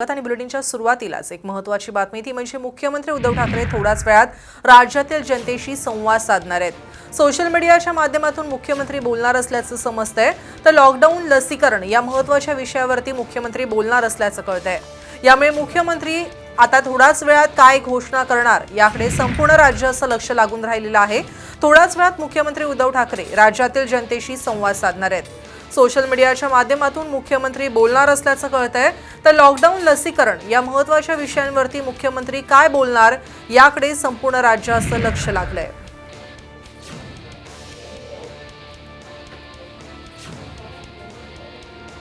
आणि बुलेटिनच्या सुरुवातीलाच एक महत्त्वाची बातमी ती म्हणजे मुख्यमंत्री उद्धव ठाकरे थोड्याच वेळात राज्यातील जनतेशी संवाद साधणार आहेत। सोशल मीडियाच्या माध्यमातून मुख्यमंत्री बोलणार असल्याचं समजतंय, तर लॉकडाऊन, लसीकरण या महत्त्वाच्या विषयावरती मुख्यमंत्री बोलणार असल्याचं कळतंय। यामुळे मुख्यमंत्री आता थोड्याच वेळात काय घोषणा करणार याकडे संपूर्ण राज्याचं लक्ष लागून राहिलेलं आहे। थोड्याच वेळात मुख्यमंत्री उद्धव ठाकरे राज्यातील जनतेशी संवाद साधणार आहेत। सोशल मीडियाच्या माध्यमातून मुख्यमंत्री बोलणार असल्याचं कळतंय, तर लॉकडाऊन, लसीकरण या महत्त्वाच्या विषयांवरती मुख्यमंत्री काय बोलणार याकडे संपूर्ण राज्याचं लक्ष लागलंय।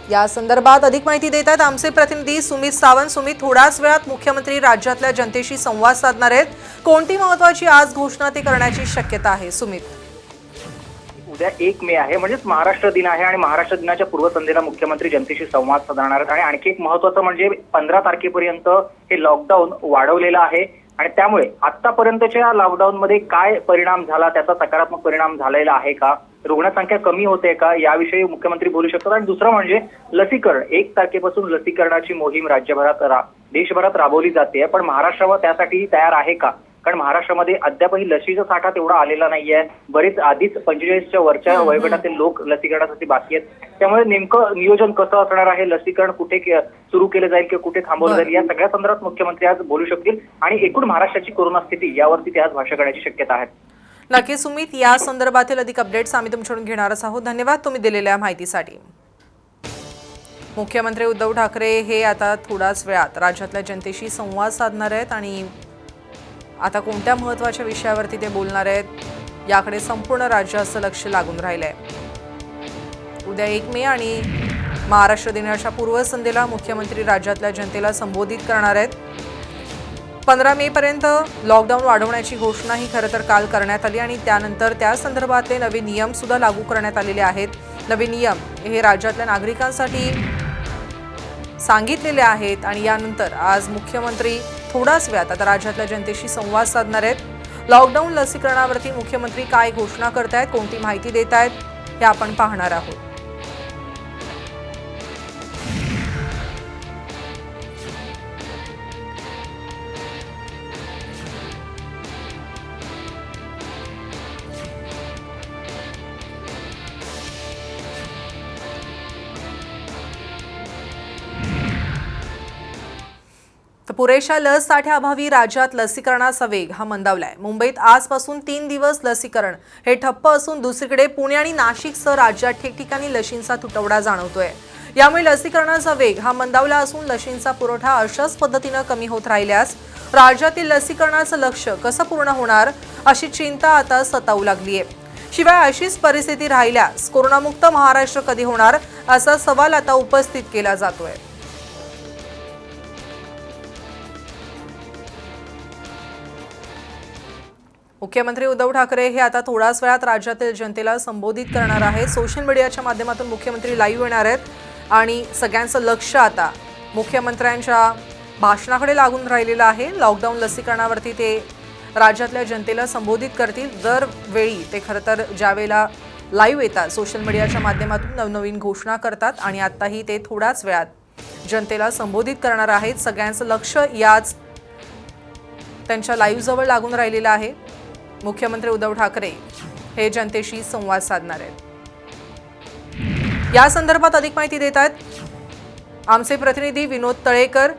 या संदर्भात अधिक माहिती देत आहेत आमचे प्रतिनिधी सुमित सावंत। सुमित, थोड्याच वेळात मुख्यमंत्री राज्यातल्या जनतेशी संवाद साधणार आहेत, कोणती महत्त्वाची आज घोषणा ते करण्याची शक्यता आहे? सुमित, उद्या 1 मे आहे, म्हणजेच महाराष्ट्र दिन आहे आणि महाराष्ट्र दिनाच्या पूर्वसंध्येला मुख्यमंत्री जनतेशी संवाद साधणार आहेत। आणि आणखी एक महत्त्वाचं म्हणजे 15 तारखेपर्यंत हे लॉकडाऊन वाढवलेलं आहे आणि त्यामुळे आतापर्यंतच्या लॉकडाऊनमध्ये काय परिणाम झाला, त्याचा सकारात्मक परिणाम झालेला आहे का, रुग्णसंख्या कमी होते का, याविषयी मुख्यमंत्री बोलू शकतात। आणि दुसरं म्हणजे लसीकरण, 1 तारखेपासून लसीकरणाची मोहीम देशभरात राबवली जाते, पण महाराष्ट्रावर त्यासाठी तयार आहे का? कारण महाराष्ट्रामध्ये अद्यापही लसीचा साठा तेवढा आलेला नाहीये। बरेच आधीच 45च्या वरच्या वयोगटातील लोक लसीकरणासाठी बाकी आहेत। त्यामुळे नेमकं नियोजन कसं असणार आहे, लसीकरण कुठे सुरू केलं जाईल किंवा कुठे थांबवलं जाईल, या सगळ्या संदर्भात मुख्यमंत्री आज बोलू शकतील आणि एकूण महाराष्ट्राची कोरोना स्थिती यावरती ते आज भाष्य करण्याची शक्यता आहे। नक्की सुमित, या संदर्भातील अधिक अपडेट्स आम्ही तुमच्याकडून घेणारच आहोत। धन्यवाद तुम्ही दिलेल्या माहितीसाठी। मुख्यमंत्री उद्धव ठाकरे हे आता थोड्याच वेळात राज्यातल्या जनतेशी संवाद साधणार आहेत आणि आता कोणत्या महत्त्वाच्या विषयावरती ते बोलणार आहेत याकडे संपूर्ण राज्याचं लक्ष लागून राहिलंय। उद्या 1 मे आणि महाराष्ट्र दिनाच्या पूर्वसंध्येला मुख्यमंत्री राज्यातल्या जनतेला संबोधित करणार आहेत। 15 मे पर्यंत लॉकडाऊन वाढवण्याची घोषणा ही खरं तर काल करण्यात आली आणि त्यानंतर त्या संदर्भातले नवे नियम सुद्धा लागू करण्यात आलेले आहेत। नवे नियम हे राज्यातल्या नागरिकांसाठी सांगितलेले आहेत आणि यानंतर आज मुख्यमंत्री थोड्याच वेळात आता राज्यातल्या जनतेशी संवाद साधणार आहेत। लॉकडाऊन, लसीकरणावरती मुख्यमंत्री काय घोषणा करतायत, कोणती माहिती देत आहेत हे आपण पाहणार आहोत। तर पुरेशा लस साठ्याअभावी राज्यात लसीकरणाचा वेग हा मंदावलाय। मुंबईत आजपासून 3 दिवस लसीकरण हे ठप्प असून दुसरीकडे पुणे आणि नाशिकसह राज्यात ठिकठिकाणी लशींचा तुटवडा जाणवतोय। यामुळे लसीकरणाचा वेग हा मंदावला असून लशींचा पुरवठा अशाच पद्धतीने कमी होत राहिल्यास राज्यातील लसीकरणाचं लक्ष्य कसं पूर्ण होणार अशी चिंता आता सतावू लागलीय। शिवाय अशीच परिस्थिती राहिल्यास कोरोनामुक्त महाराष्ट्र कधी होणार असा सवाल आता उपस्थित केला जातोय। मुख्यमंत्री उद्धव ठाकरे हे आता थोड्याच वेळात राज्यातील जनतेला संबोधित करणार आहेत। सोशल मीडियाच्या माध्यमातून मुख्यमंत्री लाईव्ह येणार आहेत आणि सगळ्यांचं लक्ष आता मुख्यमंत्र्यांच्या भाषणाकडे लागून राहिलेलं आहे। लॉकडाऊन, लसीकरणावरती ते राज्यातल्या जनतेला संबोधित करतील। दरवेळी ते खरं तर ज्यावेळेला लाईव्ह येतात सोशल मीडियाच्या माध्यमातून नवनवीन घोषणा करतात आणि आत्ताही ते थोड्याच वेळात जनतेला संबोधित करणार आहेत। सगळ्यांचं लक्ष याच त्यांच्या लाईव्ह जवळ लागून राहिलेलं आहे। मुख्यमंत्री उद्धव ठाकरे हे जनतेशी संवाद साधणार आहेत। या संदर्भात अधिक माहिती देत आहेत आमचे प्रतिनिधी विनोद तळेकर।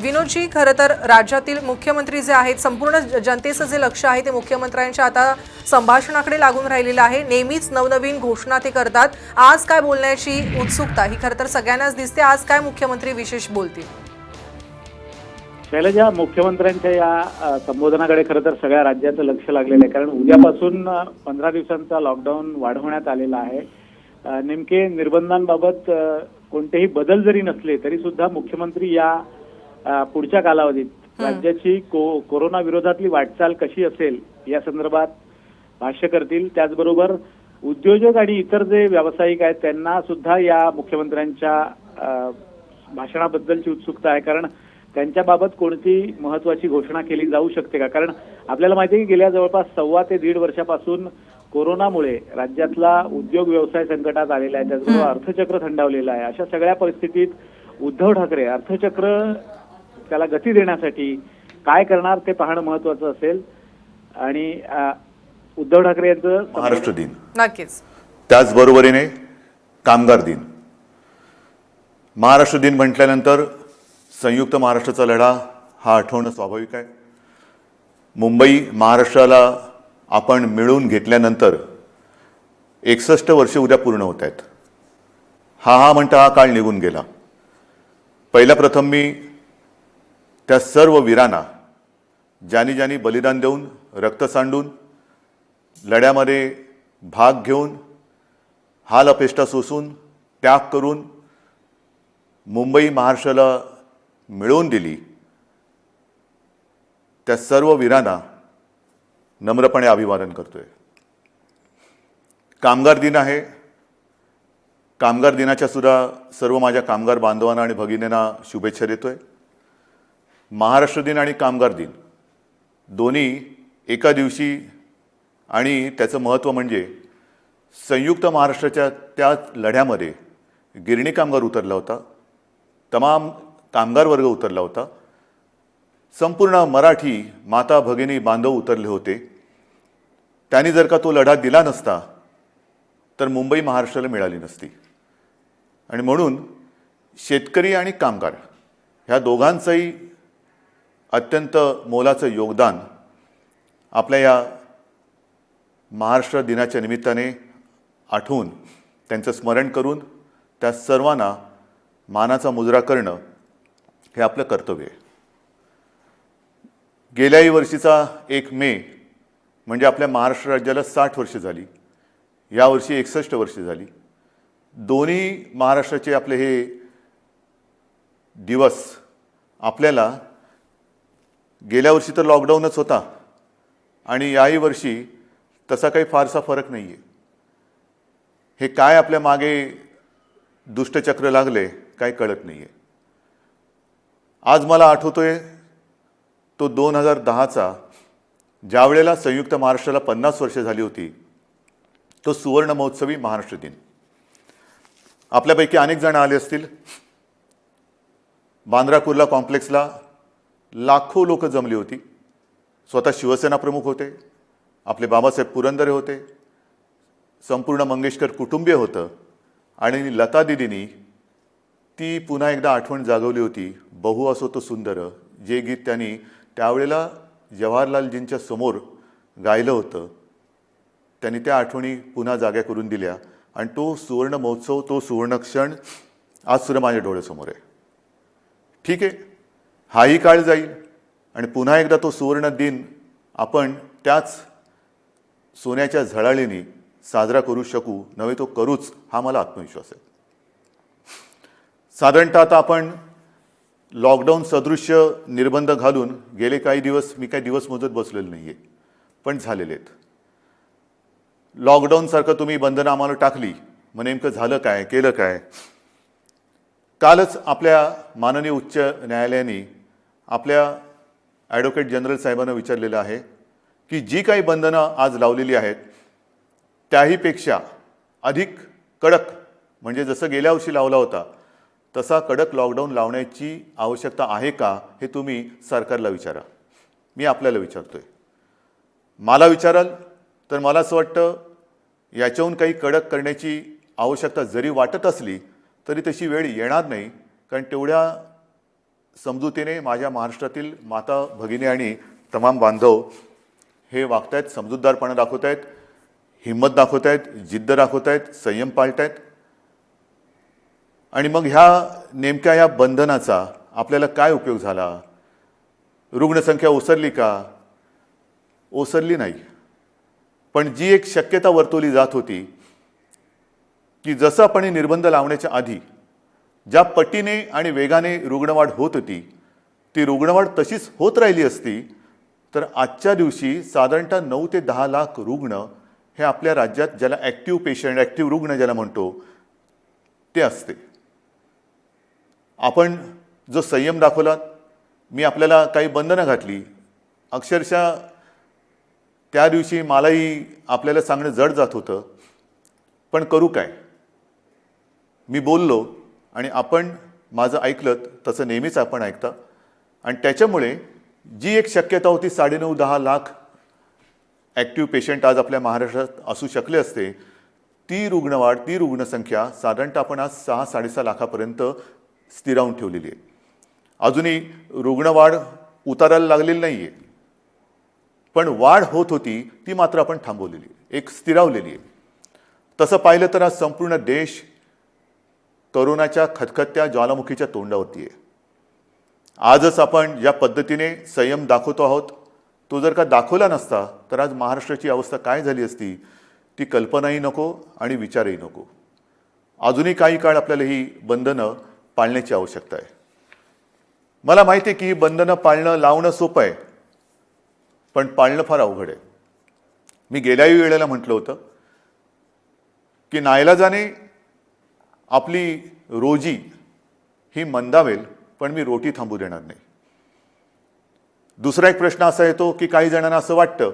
विनोदजी, खरं तर राज्यातील मुख्यमंत्री जे आहेत, संपूर्ण जनतेचं जे लक्ष आहे ते मुख्यमंत्र्यांच्या आता संभाषणाकडे लागून राहिलेलं आहे। नेहमीच नवनवीन घोषणा ते करतात। आज काय बोलण्याची उत्सुकता ही खरं तर सगळ्यांनाच दिसते। आज काय मुख्यमंत्री विशेष बोलतील? शैलजा, मुख्यमंत्र्यांच्या या संबोधनाकडे खरं तर सगळ्या राज्याचं लक्ष लागलेलं आहे, कारण उद्यापासून 15 दिवसांचा लॉकडाऊन वाढवण्यात आलेला आहे। नेमके निर्बंधांबाबत कोणतेही बदल जरी नसले तरी सुद्धा मुख्यमंत्री या पुढच्या कालावधीत राज्याची कोरोना विरोधातली वाटचाल कशी असेल या संदर्भात भाष्य करतील। त्याचबरोबर उद्योजक आणि इतर जे व्यावसायिक आहेत त्यांना सुद्धा या मुख्यमंत्र्यांच्या भाषणाबद्दलची उत्सुकता आहे, कारण त्यांच्याबाबत कोणती महत्त्वाची घोषणा केली जाऊ शकते का? कारण आपल्याला माहिती आहे की गेल्या जवळपास 1.25 ते 1.5 वर्षापासून कोरोनामुळे राज्यातला उद्योग व्यवसाय संकटात आलेला आहे, त्याचबरोबर अर्थचक्र थंडावलेलं आहे। अशा सगळ्या परिस्थितीत उद्धव ठाकरे अर्थचक्र त्याला गती देण्यासाठी काय करणार ते पाहणं महत्वाचं असेल. आणि उद्धव ठाकरे यांचं महाराष्ट्र दिन, नक्कीच. त्याचबरोबरीने कामगार दिन. महाराष्ट्र दिन म्हटल्यानंतर संयुक्त महाराष्ट्राचा लढा हा आठवणं स्वाभाविक आहे. मुंबई महाराष्ट्राला आपण मिळवून घेतल्यानंतर 61 वर्ष उद्या पूर्ण होत आहेत. हा म्हणता हा काळ निघून गेला. पहिल्या प्रथम मी त्या सर्व वीरांना, ज्यांनी ज्यांनी बलिदान देऊन, रक्त सांडून, लढ्यामध्ये भाग घेऊन, हाल अपेष्टा सोसून, त्याग करून मुंबई महाराष्ट्राला मिळवून दिली, त्या सर्व वीरांना नम्रपणे अभिवादन करतोय. कामगार दिन आहे. कामगार दिनाच्या सुद्धा सर्व माझ्या कामगार बांधवांना आणि भगिनींना शुभेच्छा देतोय. महाराष्ट्र दिन आणि कामगार दिन दोन्ही एका दिवशी, आणि त्याचं महत्त्व म्हणजे संयुक्त महाराष्ट्राच्या त्या लढ्यामध्ये गिरणी कामगार उतरला होता, तमाम कामगार वर्ग उतरला होता, संपूर्ण मराठी माता भगिनी बांधव उतरले होते. त्यांनी जर का तो लढा दिला नसता तर मुंबई महाराष्ट्राला मिळाली नसती. आणि म्हणून शेतकरी आणि कामगार ह्या दोघांचंही अत्यंत मोलाचं योगदान आपल्या या महाराष्ट्र दिनाच्या निमित्ताने आठवून, त्यांचं स्मरण करून त्या सर्वांना मानाचा मुजरा करणं हे आपलं कर्तव्य आहे. गेल्याही वर्षीचा 1 मे म्हणजे आपल्या महाराष्ट्र राज्याला 60 वर्ष झाली. यावर्षी 61 वर्ष झाली. दोन्ही महाराष्ट्राचे आपले हे दिवस आपल्याला, गेल्या वर्षी तर लॉकडाऊनच होता आणि याही वर्षी तसा काही फारसा फरक नाही आहे. हे काय आपल्या मागे दुष्टचक्र लागले काय कळत नाही आहे. आज मला आठवतोय तो 2010चा, ज्यावेळेला संयुक्त महाराष्ट्राला 50 वर्ष झाली होती, तो सुवर्ण महोत्सवी महाराष्ट्र दिन. आपल्यापैकी अनेक जण आले असतील. बांद्रा कुर्ला कॉम्प्लेक्सला लाखो लोक जमली होती. स्वतः शिवसेना प्रमुख होते, आपले बाबासाहेब पुरंदरे होते, संपूर्ण मंगेशकर कुटुंबीय होतं. आणि लता दिदींनी ती पुन्हा एकदा आठवण जागवली होती, बहु असो तो सुंदर, जे गीत त्यांनी त्यावेळेला जवाहरलालजींच्या समोर गायलं होतं. त्यांनी त्या आठवणी पुन्हा जाग्या करून दिल्या आणि तो सुवर्ण महोत्सव, तो सुवर्ण क्षण आज सुद्धा माझ्या डोळ्यासमोर आहे. ठीक आहे, हाही काळ जाईल आणि पुन्हा एकदा तो सुवर्ण दिन आपण त्याच सोन्याच्या झळाळीने साजरा करू शकू, नव्हे तो करूच, हा मला आत्मविश्वास आहे. साधारणतः आता आपण लॉकडाऊन सदृश्य निर्बंध घालून गेले काही दिवस, मी काही दिवस मोजत बसलेलो नाही आहे, पण झालेले आहेत. लॉकडाऊनसारखं तुम्ही बंधनं आम्हाला टाकली, मग नेमकं झालं काय, केलं काय? कालच आपल्या माननीय उच्च न्यायालयाने आपल्या ॲडव्होकेट जनरल साहेबांना विचारलेलं आहे की जी काही बंधनं आज लावलेली आहेत त्याहीपेक्षा अधिक कडक, म्हणजे जसं गेल्या वर्षी लावला होता तसा कडक लॉकडाऊन लावण्याची आवश्यकता आहे का, हे तुम्ही सरकारला विचारा. मी आपल्याला विचारतोय. मला विचाराल तर मला असं वाटतं याच्याहून काही कडक करण्याची आवश्यकता जरी वाटत असली तरी तशी वेळ येणार नाही, कारण तेवढ्या समजुतीने माझ्या महाराष्ट्रातील माता भगिनी आणि तमाम बांधव हे वागत आहेत, समजूतदारपणा दाखवत आहेत, हिंमत दाखवत आहेत, जिद्द दाखवत आहेत, संयम पाळत आहेत. आणि मग नेमक्या ह्या बंधनाचा आपल्याला काय उपयोग झाला? रुग्णसंख्या ओसरली का? ओसरली नाही. पण जी एक शक्यता वर्तवली जात होती की जसं आपण हे निर्बंध लावण्याच्या आधी ज्या पटीने आणि वेगाने रुग्णवाढ होत होती, ती रुग्णवाढ तशीच होत राहिली असती तर आजच्या दिवशी साधारणतः 9 ते 10 लाख रुग्ण हे आपल्या राज्यात, ज्याला ॲक्टिव्ह पेशंट, ॲक्टिव्ह रुग्ण ज्याला म्हणतो, ते असते. आपण जो संयम दाखवला, मी आपल्याला काही बंधनं घातली, अक्षरशः त्या दिवशी मलाही आपल्याला सांगणं जड जात होतं, पण करू काय? मी बोललो आणि आपण माझं ऐकलं तसं नेहमीच आपण ऐकता आणि त्याच्यामुळे जी एक शक्यता होती 9.5-10 लाख ॲक्टिव्ह पेशंट आज आपल्या महाराष्ट्रात असू शकले असते, ती रुग्णवाढ, ती रुग्णसंख्या साधारणतः आपण आज 6-6.5 लाखापर्यंत स्थिरावून ठेवलेली आहे. अजूनही रुग्णवाढ उतारायला लागलेली नाही आहे, पण वाढ होत होती ती मात्र आपण थांबवलेली आहे, एक स्थिरावलेली आहे. तसं पाहिलं तर आज संपूर्ण देश करोनाच्या खतखत्या ज्वालामुखीच्या तोंडावरती आहे. आजच आपण ज्या पद्धतीने संयम दाखवतो आहोत, तो जर का दाखवला नसता तर आज महाराष्ट्राची अवस्था काय झाली असती ती कल्पनाही नको आणि विचारही नको. अजूनही काही काळ आपल्याला ही बंधनं पाळण्याची आवश्यकता आहे. मला माहिती आहे की ही बंधनं पाळणं लावणं सोपं आहे, पण पाळणं फार अवघड आहे. मी गेल्याही वेळेला म्हटलं होतं की नाईलाजाने आपली रोजी ही मंदावेल, पण मी रोटी थांबू देणार नाही. दुसरा एक प्रश्न असा येतो की काही जणांना असं वाटतं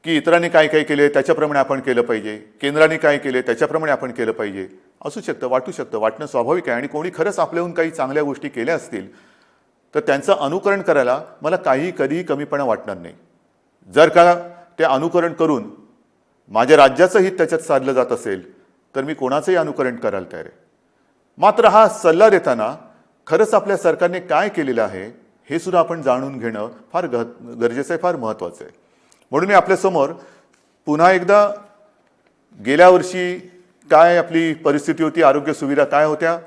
की इतरांनी काय काय केले त्याच्याप्रमाणे आपण केलं पाहिजे, केंद्राने काय केले त्याच्याप्रमाणे आपण केलं पाहिजे. असू शकतं, वाटू शकतं, वाटणं स्वाभाविक आहे. आणि कोणी खरंच आपल्याहून काही चांगल्या गोष्टी केल्या असतील तर त्यांचं अनुकरण करायला मला कधीही कमीपणा वाटणार नाही. जर का ते अनुकरण करून माझ्या राज्याचं हित त्याच्यात साधलं जात असेल तर मी कोणाचंही अनुकरण करायला तयार आहे. मात्र हा सल्ला देताना खरंच आपल्या सरकारने काय केलेलं आहे हे सुद्धा आपण जाणून घेणं फार गरजेचं आहे, फार महत्त्वाचं आहे. म्हणून मी आपल्यासमोर पुन्हा एकदा गेल्या वर्षी काय आपली परिस्थिती होती, आरोग्य सुविधा काय होत्या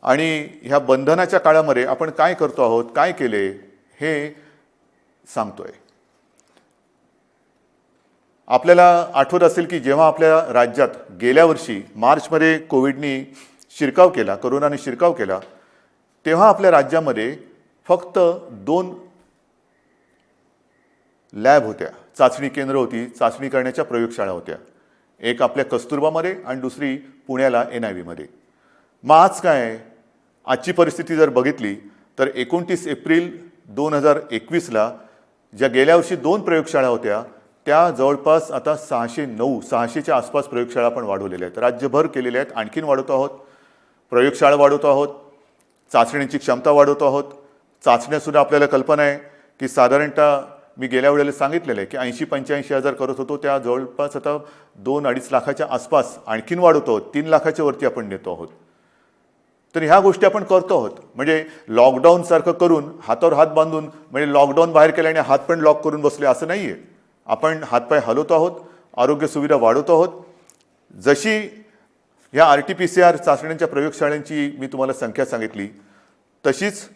आणि ह्या बंधनाच्या काळामध्ये आपण काय करतो आहोत, काय केले हे सांगतोय. आपल्याला आठवत असेल की जेव्हा आपल्या राज्यात गेल्या वर्षी मार्चमध्ये कोविडनी शिरकाव केला, कोरोनाने शिरकाव केला, तेव्हा आपल्या राज्यामध्ये फक्त 2 लॅब होत्या, चाचणी केंद्र होती, चाचणी करण्याच्या प्रयोगशाळा होत्या. एक आपल्या कस्तुरबामध्ये आणि दुसरी पुण्याला NIV मध्ये. मग आज काय आहे, आजची परिस्थिती जर बघितली तर 29 एप्रिल 2021ला ज्या गेल्या वर्षी 2 प्रयोगशाळा होत्या त्या जवळपास आता 600च्या आसपास प्रयोगशाळा आपण वाढवलेल्या आहेत, राज्यभर केलेल्या आहेत. आणखीन वाढवतो आहोत, प्रयोगशाळा वाढवतो आहोत, चाचण्यांची क्षमता वाढवतो आहोत. चाचण्यासुद्धा आपल्याला कल्पना आहे की साधारणतः मी गेल्या वेळेला सांगितलेलं आहे की 80-85 हजार करत होतो, त्या जवळपास आता 2-2.5 लाखाच्या आसपास आणखीन वाढवतो आहोत, 3 लाखाच्या वरती आपण नेतो आहोत. तर ह्या गोष्टी आपण करतो आहोत. म्हणजे लॉकडाऊनसारखं करून हातावर हात बांधून म्हणजे लॉकडाऊन बाहेर केल्याने हात पण लॉक करून बसले असं नाही आहे. आपण हातपाय हलवतो आहोत, आरोग्य सुविधा वाढवतो आहोत. जशी ह्या RT-PCR चाचण्यांच्या प्रयोगशाळांची मी तुम्हाला संख्या सांगितली, तशीच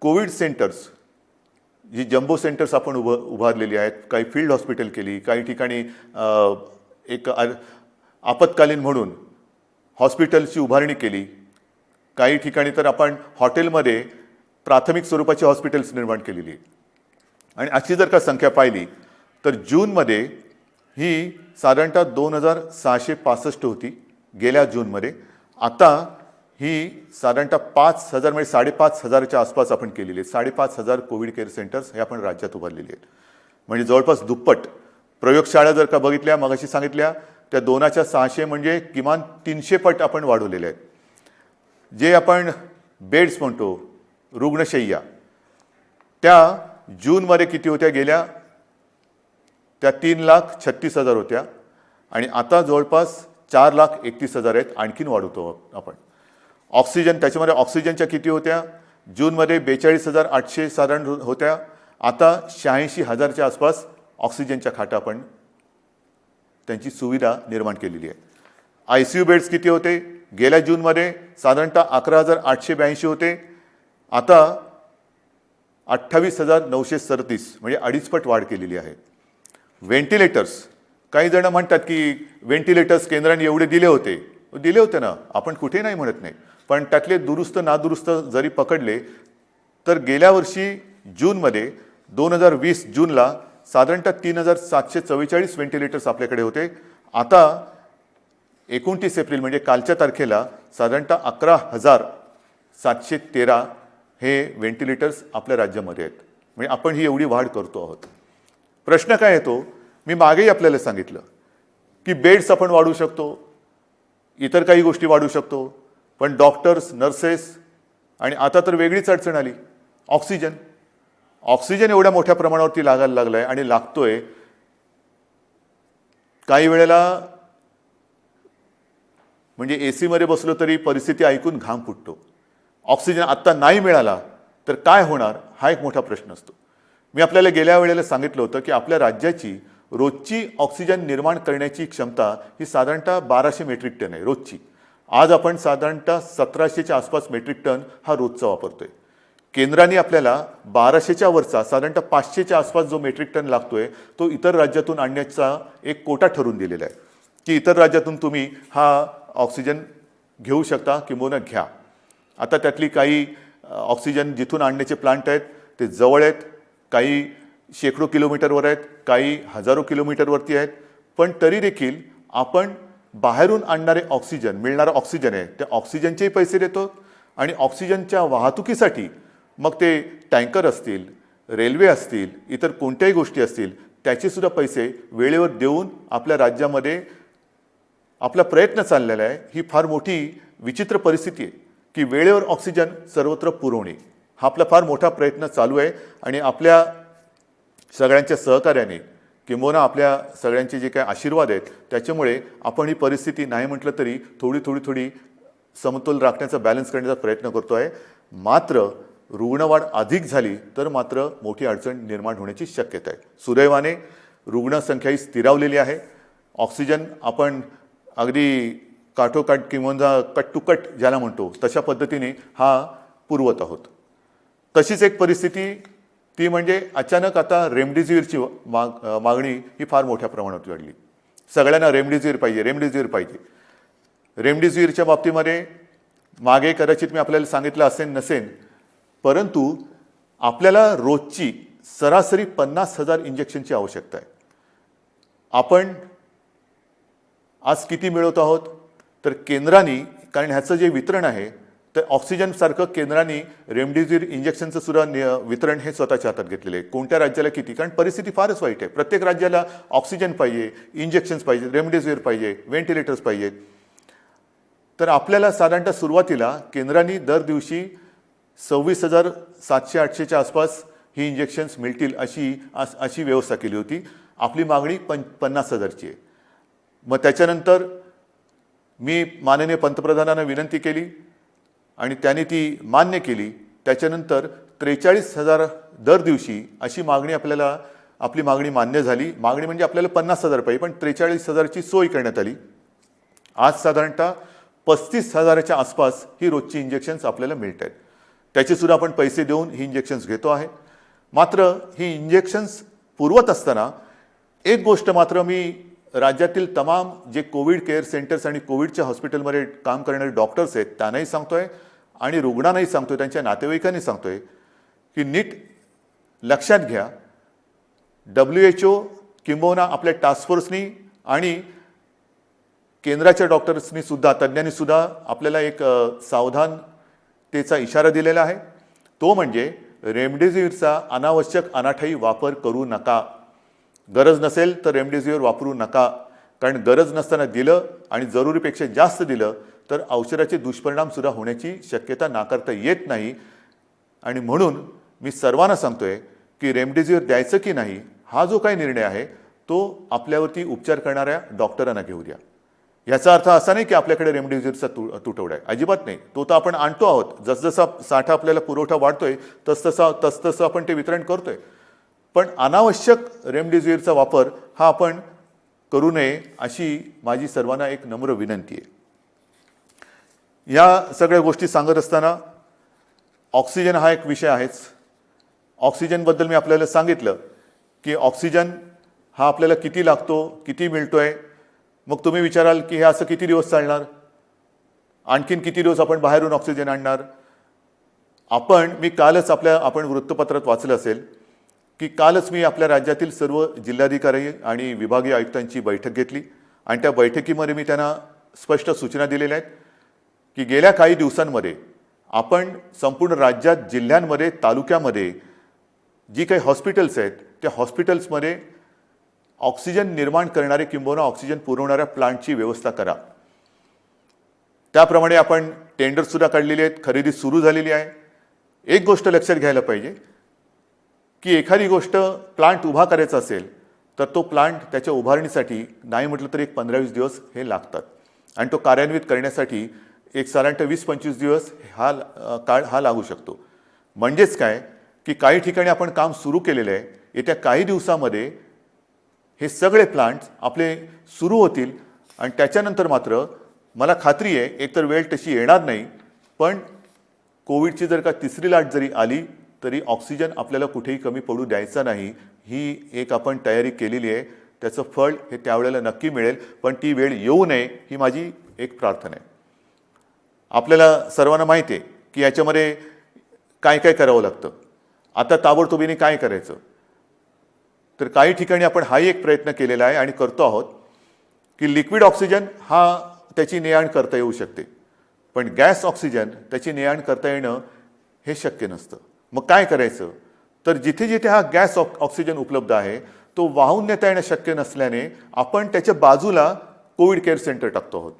कोविड सेंटर्स जी जम्बो सेंटर्स आपण उभारलेली आहेत, काही फील्ड हॉस्पिटल केली, काही ठिकाणी एक आपत्कालीन म्हणून हॉस्पिटलची उभारणी केली, काही ठिकाणी तर आपण हॉटेलमध्ये प्राथमिक स्वरूपाची हॉस्पिटल्स निर्माण केलेली आहे. आणि अशी जर का संख्या पाहिली तर जूनमध्ये ही साधारणतः 2665 होती गेल्या जूनमध्ये. आता ही साधारणतः 5,000 म्हणजे 5,500च्या आसपास आपण केलेली आहे. 5,500 कोविड केअर सेंटर्स हे आपण राज्यात उभारलेली आहेत. म्हणजे जवळपास दुप्पट. प्रयोगशाळा जर का बघितल्या, मगाशी सांगितल्या, त्या 2च्या 600 म्हणजे किमान 300 पट आपण वाढवलेले आहेत. जे आपण बेड्स म्हणतो, रुग्णशय्या, त्या जूनमध्ये किती होत्या गेल्या, त्या 3,36,000 होत्या आणि आता जवळपास 4,31,000 आहेत. आणखीन वाढवतो आपण. ऑक्सिजन, त्याच्यामध्ये ऑक्सिजनच्या किती होत्या, जूनमध्ये 42,800 साधारण होत्या, आता 86,000च्या आसपास ऑक्सिजनच्या खाटा आपण त्यांची सुविधा निर्माण केलेली आहे. ICU बेड्स किती होते, गेल्या जूनमध्ये साधारणतः 11,882 होते, आता 28,937 म्हणजे 2.5 पट वाढ केलेली आहे. व्हेंटिलेटर्स, काही जण म्हणतात की व्हेंटिलेटर्स केंद्राने एवढे दिले होते ना, आपण कुठे नाही म्हणत नाही, पण त्यातले दुरुस्त नादुरुस्त जरी पकडले तर गेल्या वर्षी जूनमध्ये 2020 जूनला साधारणतः 3,744 व्हेंटिलेटर्स आपल्याकडे होते. आता 29 एप्रिल म्हणजे कालच्या तारखेला साधारणतः 11,713 हे व्हेंटिलेटर्स आपल्या राज्यामध्ये आहेत. म्हणजे आपण ही एवढी वाढ करतो आहोत. प्रश्न काय येतो, मी मागेही आपल्याला सांगितलं की बेड्स आपण वाढवू शकतो, इतर काही गोष्टी वाढवू शकतो, पण डॉक्टर्स, नर्सेस आणि आता तर वेगळीच अडचण आली, ऑक्सिजन. ऑक्सिजन एवढ्या मोठ्या प्रमाणावरती लागायला लागला आहे आणि लागतोय. काही वेळेला म्हणजे AC मध्ये बसलो तरी परिस्थिती ऐकून घाम फुटतो. ऑक्सिजन आत्ता नाही मिळाला तर काय होणार, हा एक मोठा प्रश्न असतो. मी आपल्याला गेल्या वेळेला सांगितलं होतं की आपल्या राज्याची रोजची ऑक्सिजन निर्माण करण्याची क्षमता ही साधारणतः 1200 मेट्रिक टन आहे रोजची. आज आपण साधारणतः 1700च्या आसपास मेट्रिक टन हा रोजचा वापरतोय. केंद्राने आपल्याला 1200च्या वरचा साधारणतः 500च्या आसपास जो मेट्रिक टन लागतोय तो इतर राज्यातून आणण्याचा एक कोटा ठरवून दिलेला आहे की इतर राज्यातून तुम्ही हा ऑक्सिजन घेऊ शकता किंवा घ्या. आता त्यातली काही ऑक्सिजन जिथून आणण्याचे प्लांट आहेत ते जवळ आहेत, काही शेकडो किलोमीटरवर आहेत, काही हजारो किलोमीटरवरती आहेत. पण तरी देखील आपण बाहेरून आणणारे ऑक्सिजन, मिळणारा ऑक्सिजन आहे त्या ऑक्सिजनचेही पैसे देतो आणि ऑक्सिजनच्या वाहतुकीसाठी मग ते टँकर असतील, रेल्वे असतील, इतर कोणत्याही गोष्टी असतील त्याचेसुद्धा पैसे वेळेवर देऊन आपल्या राज्यामध्ये आपला प्रयत्न चाललेला आहे. ही फार मोठी विचित्र परिस्थिती आहे की वेळेवर ऑक्सिजन सर्वत्र पुरवणे हा आपला फार मोठा प्रयत्न चालू आहे आणि आपल्या सगळ्यांच्या सहकार्याने किंबहुना आपल्या सगळ्यांचे जे काही आशीर्वाद आहेत त्याच्यामुळे आपण ही परिस्थिती नाही म्हटलं तरी थोडी समतोल राखण्याचा, बॅलन्स करण्याचा प्रयत्न करतो आहे. मात्र रुग्णवाढ अधिक झाली तर मात्र मोठी अडचण निर्माण होण्याची शक्यता आहे. सुदैवाने रुग्णसंख्या ही स्थिरावलेली आहे. ऑक्सिजन आपण अगदी काठोकाठ किंवा कट टू कट ज्याला म्हणतो तशा पद्धतीने हा पुरवत आहोत. तशीच एक परिस्थिती ती म्हणजे अचानक आता रेमडेसिवीरची मागणी ही फार मोठ्या प्रमाणात वाढली. सगळ्यांना रेमडेसिवीर पाहिजे. रेमडेसिवीरच्या बाबतीमध्ये मागे कदाचित मी आपल्याला सांगितलं असेल नसेल, परंतु आपल्याला रोजची सरासरी 50,000 इंजेक्शनची आवश्यकता आहे. आपण आज किती मिळवत आहोत तर केंद्राने, कारण ह्याचं जे वितरण आहे तर ऑक्सिजनसारखं केंद्राने रेमडेसिवीर इंजेक्शनचं सुद्धा वितरण हे स्वतःच्या हातात घेतलेलं आहे. कोणत्या राज्याला किती, कारण परिस्थिती फारच वाईट आहे. प्रत्येक राज्याला ऑक्सिजन पाहिजे, इंजेक्शन्स पाहिजे, रेमडेसिवीर पाहिजे, व्हेंटिलेटर्स पाहिजेत. तर आपल्याला साधारणतः सुरुवातीला केंद्राने दर दिवशी 26,700-800च्या आसपास ही इंजेक्शन्स मिळतील अशी व्यवस्था केली होती. आपली मागणी 50,000ची आहे. मग त्याच्यानंतर मी माननीय पंतप्रधानांना विनंती केली आणि त्यांनी ती मान्य केली. त्याच्यानंतर 43,000 दर दिवशी अशी मागणी आपली मागणी मान्य झाली. मागणी म्हणजे आपल्याला 50,000 पाहिजे पण 43,000ची सोय करण्यात आली. आज साधारणतः 35,000च्या आसपास ही रोजची इंजेक्शन्स आपल्याला मिळत आहेत. त्याचेसुद्धा आपण पैसे देऊन ही इंजेक्शन्स घेतो आहे. मात्र ही इंजेक्शन्स पुरवत असताना एक गोष्ट मात्र मी राज्यातील तमाम जे कोविड केअर सेंटर्स आणि कोविडच्या हॉस्पिटलमध्ये काम करणारे डॉक्टर्स आहेत त्यांनाही सांगतोय आणि रुग्णांनाही सांगतोय, त्यांच्या नातेवाईकांनी सांगतोय की नीट लक्षात घ्या. WHO किंबहुना आपल्या टास्क फोर्सनी आणि केंद्राच्या डॉक्टर्सनी सुद्धा, तज्ज्ञांनी सुद्धा आपल्याला एक सावधानतेचा इशारा दिलेला आहे. तो म्हणजे रेमडेसिवीरचा अनावश्यक अनाठायी वापर करू नका. गरज नसेल तर रेमडेसिवीर वापरू नका. कारण गरज नसताना दिलं आणि जरुरीपेक्षा जास्त दिलं तर औषधाचे दुष्परिणाम सुद्धा होण्याची शक्यता नाकारता येत नाही. आणि म्हणून मी सर्वांना सांगतोय की रेमडेसिवीर द्यायचं की नाही हा जो काही निर्णय आहे तो आपल्यावरती उपचार करणाऱ्या डॉक्टरांना घेऊ द्या. याचा अर्थ असा नाही की आपल्याकडे रेमडेसिवीरचा तुटवडा आहे, अजिबात नाही. तो तर आपण आणतो आहोत. जसजसा साठा आपल्याला पुरवठा वाढतोय तसतसं आपण ते वितरण करतोय. पण अनावश्यक रेमडेसिवीरचा वापर हा आपण करू नये अशी माझी सर्वांना एक नम्र विनंती आहे. या सगळ्या गोष्टी सांगत असताना ऑक्सिजन हा एक विषय आहेच. ऑक्सिजनबद्दल मी आपल्याला सांगितलं की ऑक्सिजन हा आपल्याला किती लागतो, किती मिळतोय. मग तुम्ही विचाराल की हे असं किती दिवस चालणार, आणखीन किती दिवस आपण बाहेरून ऑक्सिजन आणणार. मी कालच आपण वृत्तपत्रात वाचलं असेल की कालच मी आपल्या राज्यातील सर्व जिल्हाधिकारी आणि विभागीय आयुक्तांची बैठक घेतली आणि त्या बैठकीमध्ये मी त्यांना स्पष्ट सूचना दिलेल्या आहेत की गेल्या काही दिवसांमध्ये आपण संपूर्ण राज्यात, जिल्ह्यांमध्ये, तालुक्यामध्ये जी काही हॉस्पिटल्स आहेत त्या हॉस्पिटल्समध्ये ऑक्सिजन निर्माण करणारे किंबहुना ऑक्सिजन पुरवणाऱ्या प्लांटची व्यवस्था करा. त्याप्रमाणे आपण टेंडरसुद्धा काढलेली आहेत, खरेदी सुरू झालेली आहे. एक गोष्ट लक्षात घ्यायला पाहिजे की एखादी गोष्ट प्लांट उभा करायचा असेल तर तो प्लांट त्याच्या उभारणीसाठी नाही म्हटलं तर एक 15-20 दिवस हे लागतात आणि तो कार्यान्वित करण्यासाठी एक साधारणतः 20-25 दिवस काळ हा लागू शकतो. म्हणजेच काय की काही ठिकाणी आपण काम सुरू केलेलं आहे, येत्या काही दिवसामध्ये हे सगळे प्लांट्स आपले सुरू होतील आणि त्याच्यानंतर मात्र मला खात्री आहे एकतर वेळ तशी येणार नाही, पण कोविडची जर का तिसरी लाट जरी आली तरी ऑक्सिजन आपल्याला कुठेही कमी पडू द्यायचा नाही, ही एक आपण तयारी केलेली आहे. त्याचं फळ हे त्यावेळेला नक्की मिळेल, पण ती वेळ येऊ नये ही माझी एक प्रार्थना आहे. आपल्याला सर्वांना माहिती आहे की याच्यामध्ये काय काय करावं लागतं. आता ताबडतोबीने काय करायचं, तर काही ठिकाणी आपण हाही एक प्रयत्न केलेला आहे आणि करतो आहोत की लिक्विड ऑक्सिजन हा त्याची ने-आण करता येऊ शकते, पण गॅस ऑक्सिजन त्याची ने-आण करता येणं हे शक्य नसतं. मग काय करायचं, तर जिथे जिथे हा गॅस ऑक्सिजन उपलब्ध आहे तो वाहून नेता येणं शक्य नसल्याने आपण त्याच्या बाजूला कोविड केअर सेंटर टाकतो आहोत.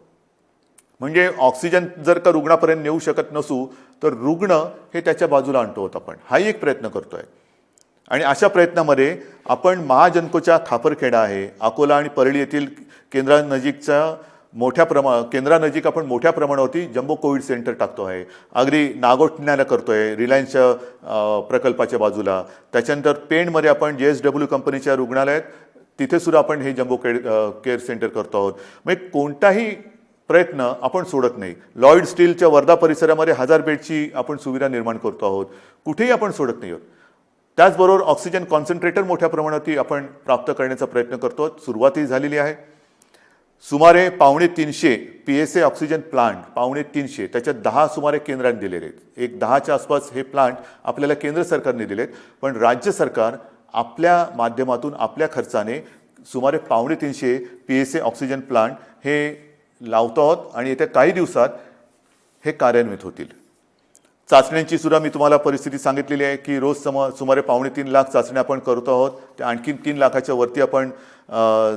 म्हणजे ऑक्सिजन जर का रुग्णापर्यंत नेऊ शकत नसू तर रुग्ण हे त्याच्या बाजूला आणतो आहोत आपण. हाही एक प्रयत्न करतो आहे आणि अशा प्रयत्नामध्ये आपण महाजनकोच्या खापरखेडा आहे, अकोला आणि परळी येथील केंद्रानजीक आपण मोठ्या प्रमाणावरती जम्बो कोविड सेंटर टाकतो आहे. अगदी नागोठण्याला करतो आहे रिलायन्सच्या प्रकल्पाच्या बाजूला. त्याच्यानंतर पेणमध्ये आपण JSW कंपनीच्या रुग्णालयात तिथे सुद्धा आपण हे जम्बो केअर सेंटर करतो आहोत. म्हणजे कोणताही प्रयत्न आपण सोडत नाही. लॉयड स्टीलच्या वर्धा परिसरामध्ये 1000 बेडची आपण सुविधा निर्माण करतो आहोत, कुठेही आपण सोडत नाही आहोत. त्याचबरोबर ऑक्सिजन कॉन्सन्ट्रेटर मोठ्या प्रमाणावरती आपण प्राप्त करण्याचा प्रयत्न करतो. सुरुवातही झालेली आहे. सुमारे 350 PSA ऑक्सिजन प्लांट 350 त्याच्यात 10 सुमारे केंद्राने दिलेले आहेत. एक 10च्या आसपास हे प्लांट आपल्याला केंद्र सरकारने दिलेत, पण राज्य सरकार आपल्या माध्यमातून आपल्या खर्चाने सुमारे 350 PSA ऑक्सिजन प्लांट हे लावतो आहोत आणि येत्या काही दिवसात हे कार्यान्वित होतील. चाचण्यांची सुद्धा मी तुम्हाला परिस्थिती सांगितलेली आहे की रोज सुमारे 2.5 लाख चाचण्या आपण करतो आहोत. त्या आणखीन 3 लाखाच्या वरती आपण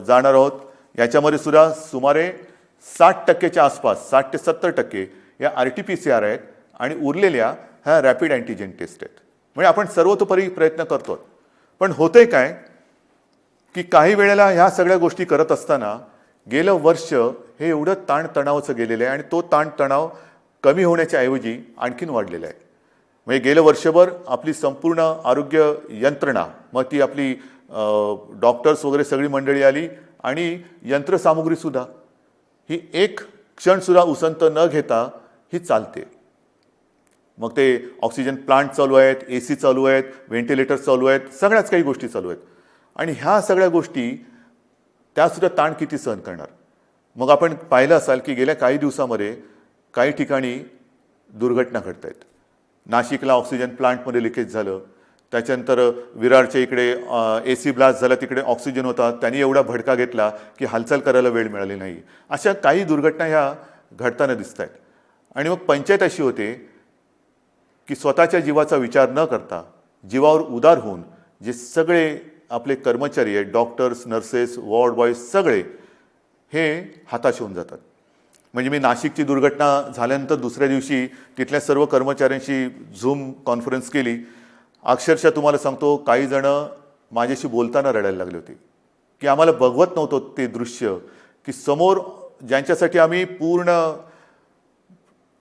जाणार आहोत. याच्यामध्ये सुद्धा सुमारे 60% आसपास 60 ते 70% या RT-PCR आहेत आणि उरलेल्या ह्या रॅपिड अँटीजेन टेस्ट आहेत. म्हणजे आपण सर्वतोपरी प्रयत्न करतो. पण होतंय काय की काही वेळेला ह्या सगळ्या गोष्टी करत असताना गेलं वर्ष हे एवढं ताणतणावाचं गेलेलं आहे आणि तो ताणतणाव कमी होण्याच्या ऐवजी आणखीन वाढलेला आहे. म्हणजे गेलं वर्षभर आपली संपूर्ण आरोग्य यंत्रणा, मग ती आपली डॉक्टर्स वगैरे सगळी मंडळी आली आणि यंत्रसामुग्रीसुद्धा ही एक क्षणसुद्धा उसंत न घेता ही चालते. मग ते ऑक्सिजन प्लांट चालू आहेत, AC चालू आहेत, व्हेंटिलेटर चालू आहेत, सगळ्याच काही गोष्टी चालू आहेत आणि ह्या सगळ्या गोष्टी त्यासुद्धा ताण किती सहन करणार. मग आपण पाहिलं असाल की गेल्या काही दिवसामध्ये काही ठिकाणी दुर्घटना घडत आहेत. नाशिकला ऑक्सिजन प्लांटमध्ये लिकेज झालं, त्याच्यानंतर विरारच्या इकडे AC ब्लास्ट झाला, तिकडे ऑक्सिजन होता, त्यांनी एवढा भडका घेतला की हालचाल करायला वेळ मिळाली नाही. अशा काही दुर्घटना ह्या घडताना दिसत आहेत. आणि मग पंचायत अशी होते की स्वतःच्या जीवाचा विचार न करता जीवावर उदार होऊन जे सगळे आपले कर्मचारी आहेत, डॉक्टर्स, नर्सेस, वॉर्ड बॉयज सगळे हे हताश होऊन जातात. म्हणजे मी नाशिकची दुर्घटना झाल्यानंतर दुसऱ्या दिवशी तिथल्या सर्व कर्मचाऱ्यांशी झूम कॉन्फरन्स केली. अक्षरशः तुम्हाला सांगतो काही जण माझ्याशी बोलताना रडायला लागले होते की आम्हाला बघवत नव्हतं ते दृश्य की समोर ज्यांच्यासाठी आम्ही पूर्ण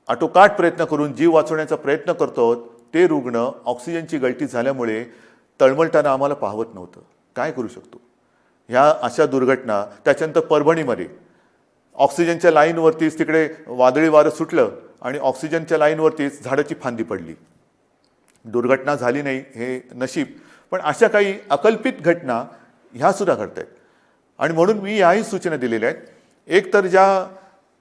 आटोकाट प्रयत्न करून जीव वाचवण्याचा प्रयत्न करतो ते रुग्ण ऑक्सिजनची गळती झाल्यामुळे तळमळताना आम्हाला पाहवत नव्हतं. काय करू शकतो. ह्या अशा दुर्घटना. त्याच्यानंतर परभणीमध्ये ऑक्सिजनच्या लाईनवरतीच तिकडे वादळी वारं सुटलं आणि ऑक्सिजनच्या लाईनवरतीच झाडाची फांदी पडली. दुर्घटना झाली नाही हे नशीब, पण अशा काही अकल्पित घटना ह्यासुद्धा घडत आहेत. आणि म्हणून मी याही सूचना दिलेल्या आहेत. एक तर ज्या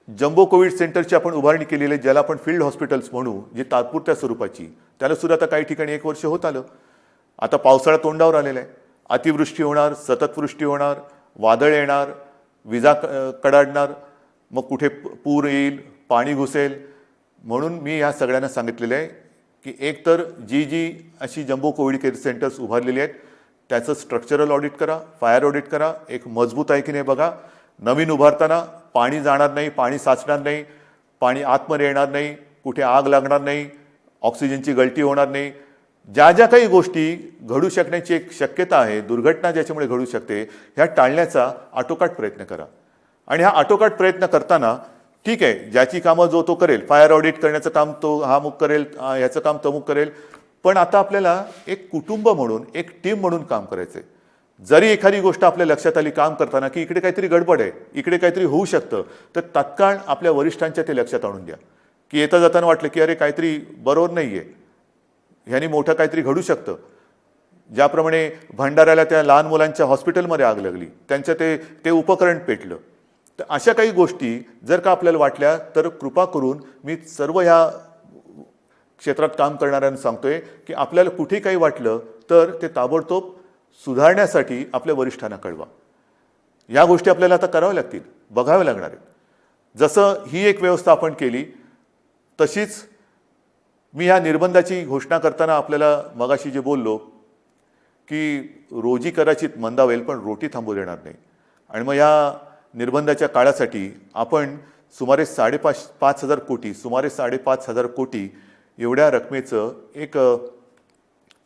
जम्बो कोविड सेंटरची आपण उभारणी केलेली आहे, ज्याला आपण फील्ड हॉस्पिटल्स म्हणू, जी तात्पुरत्या स्वरूपाची, त्यालासुद्धा आता काही ठिकाणी 1 वर्ष होत आलं. आता पावसाळा तोंडावर आलेला आहे. अतिवृष्टी होणार, सततवृष्टी होणार, वादळ येणार, विजा कडाडणार, मग कुठे पूर येईल, पाणी घुसेल. म्हणून मी ह्या सगळ्यांना सांगितलेलं आहे की एक तर जी अशी जम्बो कोविड केअर सेंटर्स उभारलेली आहेत त्याचं स्ट्रक्चरल ऑडिट करा, फायर ऑडिट करा, एक मजबूत आहे की नाही बघा. नवीन उभारताना पाणी जाणार नाही, पाणी साचणार नाही, पाणी आतमध्ये येणार नाही, कुठे आग लागणार नाही, ऑक्सिजनची गळती होणार नाही. ज्या ज्या काही गोष्टी घडू शकण्याची एक शक्यता आहे, दुर्घटना ज्याच्यामुळे घडू शकते, ह्या टाळण्याचा आटोकाट प्रयत्न करा. आणि हा आटोकाट प्रयत्न करताना ठीक आहे, ज्याची कामं जो तो करेल, फायर ऑडिट करण्याचं काम तो हा मुक करेल, ह्याचं काम तमुक करेल, पण आता आपल्याला एक कुटुंब म्हणून, एक टीम म्हणून काम करायचं आहे. जरी एखादी गोष्ट आपल्या लक्षात आली काम करताना की इकडे काहीतरी गडबड आहे, इकडे काहीतरी होऊ शकतं, तर तात्काळ आपल्या वरिष्ठांच्या ते लक्षात आणून द्या की येता जाताना वाटलं की अरे काहीतरी बरोबर नाही आहे, ह्यानी मोठं काहीतरी घडू शकतं. ज्याप्रमाणे भंडाऱ्याला त्या लहान मुलांच्या हॉस्पिटलमध्ये आग लागली, त्यांचं ते उपकरण पेटलं. तर अशा काही गोष्टी जर का आपल्याला वाटल्या तर कृपा करून मी सर्व ह्या क्षेत्रात काम करणाऱ्यांना सांगतोय की आपल्याला कुठे काही वाटलं तर ते ताबडतोब सुधारण्यासाठी आपल्या वरिष्ठांना कळवा. या गोष्टी आपल्याला आता कराव्या लागतील, बघाव्या लागणार आहेत. जसं ही एक व्यवस्था आपण केली तशीच मी ह्या निर्बंधाची घोषणा करताना आपल्याला मगाशी जे बोललो की रोजी कदाचित मंदावेल पण रोटी थांबू देणार नाही. आणि मग या निर्बंधाच्या काळासाठी आपण सुमारे 5,500 कोटी, सुमारे 5,500 कोटी एवढ्या रकमेचं एक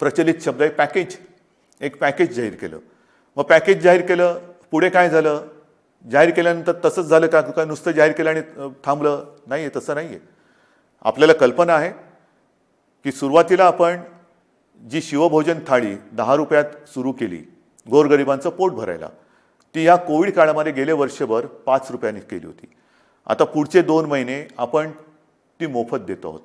प्रचलित शब्द आहे पॅकेज, एक पॅकेज जाहीर केलं. मग पॅकेज जाहीर केलं, पुढे काय झालं? जाहीर केल्यानंतर तसंच झालं का नुसतं जाहीर केलं आणि थांबलं? नाही आहे, तसं नाही आहे. आपल्याला कल्पना आहे की सुरुवातीला आपण जी शिवभोजन थाळी 10 रुपयात सुरू केली गोरगरिबांचं पोट भरायला, ती या कोविड काळामध्ये गेले वर्षभर 5 रुपयांनी केली होती. आता पुढचे 2 महिने आपण ती मोफत देतो आहोत.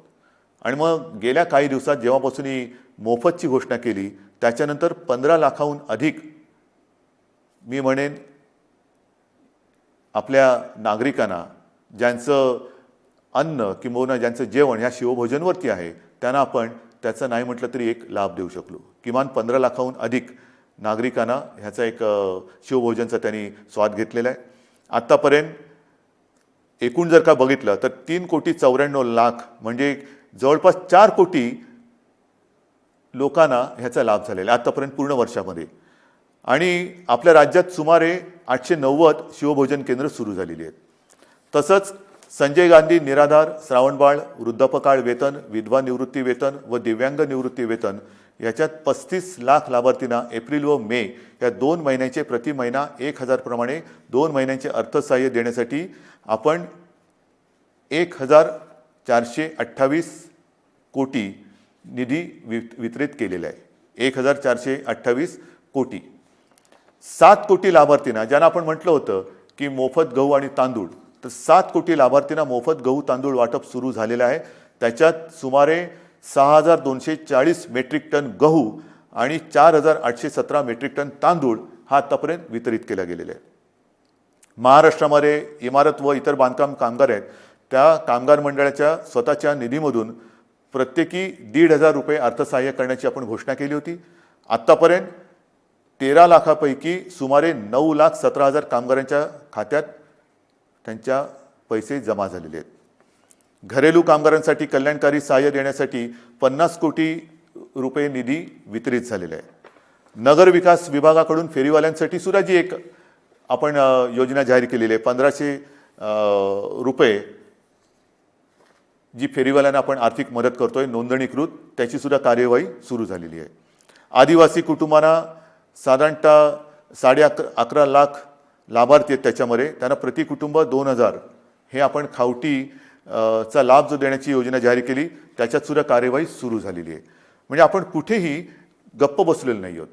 आणि मग गेल्या काही दिवसात जेव्हापासून ही मोफतची घोषणा केली त्याच्यानंतर 15 लाखाहून अधिक मी म्हणेन आपल्या नागरिकांना ज्यांचं अन्न किंवा ज्यांचं जेवण ह्या शिवभोजनवरती आहे त्यांना आपण त्याचं नाही म्हटलं तरी एक लाभ देऊ शकलो. किमान 15 लाखाहून अधिक नागरिकांना ह्याचा एक शिवभोजनचा त्यांनी स्वाद घेतलेला आहे. आत्तापर्यंत एकूण जर का बघितलं तर 3,94,00,000 म्हणजे जवळपास 4 कोटी लोकांना ह्याचा लाभ झालेला आहे आत्तापर्यंत पूर्ण वर्षामध्ये. आणि आपल्या राज्यात सुमारे 890 शिवभोजन केंद्र सुरू झालेली आहेत. तसंच संजय गांधी निराधार, श्रावणबाळ, वृद्धापकाळ वेतन, विधवा निवृत्ती वेतन व दिव्यांग निवृत्ती वेतन याच्यात 35 लाख लाभार्थींना एप्रिल व मे या 2 महिन्याचे प्रति महिना 1,000 प्रमाणे 2 महिन्यांचे अर्थसहाय्य देण्यासाठी आपण 1,428 कोटी निधी वितरित केलेला आहे. 1,428 कोटी. 7 कोटी लाभार्थींना, ज्यांना आपण म्हटलं होतं की मोफत गहू आणि तांदूळ, तर 7 कोटी लाभार्थींना मोफत गहू तांदूळ वाटप सुरू झालेलं आहे. त्याच्यात सुमारे 6,240 मेट्रिक टन गहू आणि 4,817 मेट्रिक टन तांदूळ हा आतापर्यंत वितरित केला गेलेला आहे. महाराष्ट्रामध्ये इमारत व इतर बांधकाम कामगार आहेत, त्या कामगार मंडळाच्या स्वतःच्या निधीमधून प्रत्येकी 1,500 रुपये अर्थसहाय्य करण्याची आपण घोषणा केली होती. आत्तापर्यंत 13 लाखापैकी सुमारे 9,17,000 कामगारांच्या खात्यात त्यांच्या पैसे जमा झालेले आहेत. घरेलू कामगारांसाठी कल्याणकारी सहाय्य देण्यासाठी 50 कोटी रुपये निधी वितरित झालेला आहे. नगर विकास विभागाकडून फेरीवाल्यांसाठी सुद्धा जी एक आपण योजना जाहीर केलेली आहे, 1,500 रुपये जी फेरीवाल्यांना आपण आर्थिक मदत करतोय नोंदणीकृत, त्याची सुद्धा कार्यवाही सुरू झालेली आहे. आदिवासी कुटुंबांना साधारणतः 11.5 लाख लाभार्थी आहेत. त्याच्यामध्ये त्यांना प्रति कुटुंब 2,000 हे आपण खावटी चा लाभ जो देण्याची योजना जाहीर केली त्याच्यात सुद्धा कार्यवाही सुरू झालेली आहे. म्हणजे आपण कुठेही गप्प बसलेलो नाही आहोत.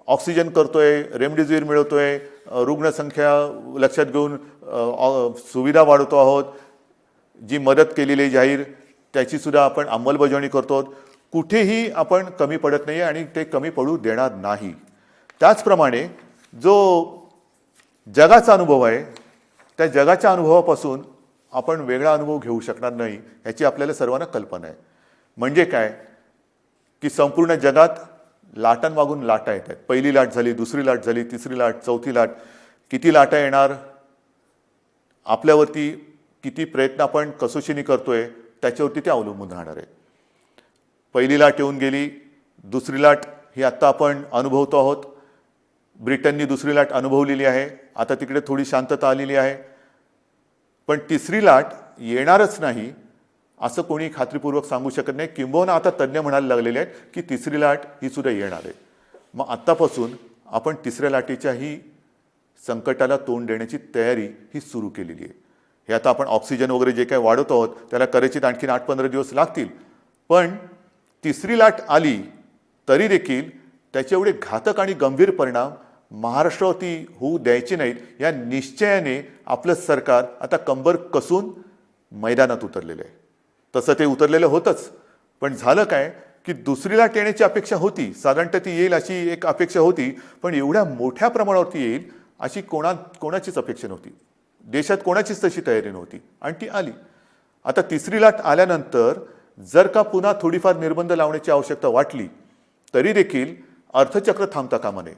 ऑक्सिजन करतोय, रेमडेसिवीर मिळवतोय, रुग्णसंख्या लक्षात घेऊन सुविधा वाढवतो आहोत, जी मदत केलेली आहे जाहीर त्याची सुद्धा आपण अंमलबजावणी करतो. कुठेही आपण कमी पडत नाही आणि ते कमी पडू देणार नाही. त्याचप्रमाणे जो जगाचा अनुभव आहे त्या जगाच्या अनुभवापासून आपण वेगळा अनुभव घेऊ शकणार नाही याची आपल्याला सर्वांना कल्पना आहे. म्हणजे काय की संपूर्ण जगात लाटांमागून लाटा येत आहेत. पहिली लाट झाली, दुसरी लाट झाली, तिसरी लाट, चौथी लाट. किती लाटा येणार, आपल्यावरती किती प्रयत्न आपण कसोशीने करतोय त्याच्यावरती ते अवलंबून राहणार आहे. पहिली लाट येऊन गेली, दुसरी लाट ही आत्ता आपण अनुभवतो आहोत. ब्रिटननी दुसरी लाट अनुभवलेली आहे, आता तिकडे थोडी शांतता आलेली आहे. पण तिसरी लाट येणारच नाही असं कोणी खात्रीपूर्वक सांगू शकत नाही. किंबहुना आता तज्ज्ञ म्हणायला लागलेले आहेत की तिसरी लाट ही सुद्धा येणार आहे. मग आत्तापासून आपण तिसऱ्या लाटेच्याही संकटाला तोंड देण्याची तयारी ही सुरू केलेली आहे. हे आता आपण ऑक्सिजन वगैरे जे काही वाढवत आहोत त्याला कदाचित आणखीन 8-15 दिवस लागतील, पण तिसरी लाट आली तरी देखील त्याचे एवढे घातक आणि गंभीर परिणाम महाराष्ट्रावरती होऊ द्यायचे नाहीत या निश्चयाने आपलं सरकार आता कंबर कसून मैदानात उतरलेलं आहे. तसं ते उतरलेलं होतंच, पण झालं काय की दुसरी लाट येण्याची अपेक्षा होती, साधारणतः ती येईल अशी एक अपेक्षा होती, पण एवढ्या मोठ्या प्रमाणावरती येईल अशी कोणाचीच अपेक्षा नव्हती. देशात कोणाचीच तशी तयारी नव्हती आणि ती आली. आता तिसरी लाट आल्यानंतर जर का पुन्हा थोडीफार निर्बंध लावण्याची आवश्यकता वाटली तरी देखील अर्थचक्र थांबता कामा नये.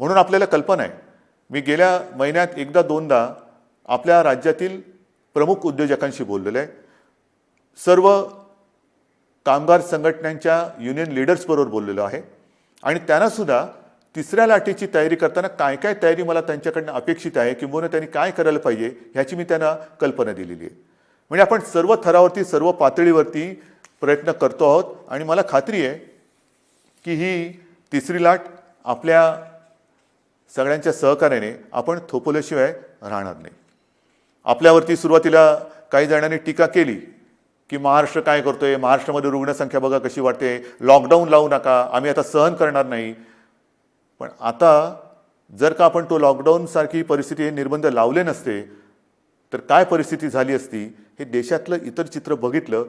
म्हणून आपल्याला कल्पना आहे, मी गेल्या महिन्यात एकदा दोनदा आपल्या राज्यातील प्रमुख उद्योजकांशी बोललेलो आहे. सर्व कामगार संघटनांच्या युनियन लीडर्सबरोबर बोललेलो आहे आणि त्यांना सुद्धा तिसऱ्या लाटेची तयारी करताना काय काय तयारी मला त्यांच्याकडनं अपेक्षित आहे किंवा त्यांनी काय करायला पाहिजे ह्याची मी त्यांना कल्पना दिलेली आहे. म्हणजे आपण सर्व थरावरती सर्व पातळीवरती प्रयत्न करतो आहोत आणि मला खात्री आहे की ही तिसरी लाट आपल्या सगळ्यांच्या सहकार्याने आपण थोपवल्याशिवाय राहणार नाही. आपल्यावरती सुरुवातीला काही जणांनी टीका केली की महाराष्ट्र काय करतोय, महाराष्ट्रामध्ये रुग्णसंख्या बघा कशी वाढते, लॉकडाऊन लावू नका, आम्ही आता सहन करणार नाही. पण आता जर का आपण तो लॉकडाऊनसारखी परिस्थिती, हे निर्बंध लावले नसते तर काय परिस्थिती झाली असती हे देशातलं इतर चित्र बघितलं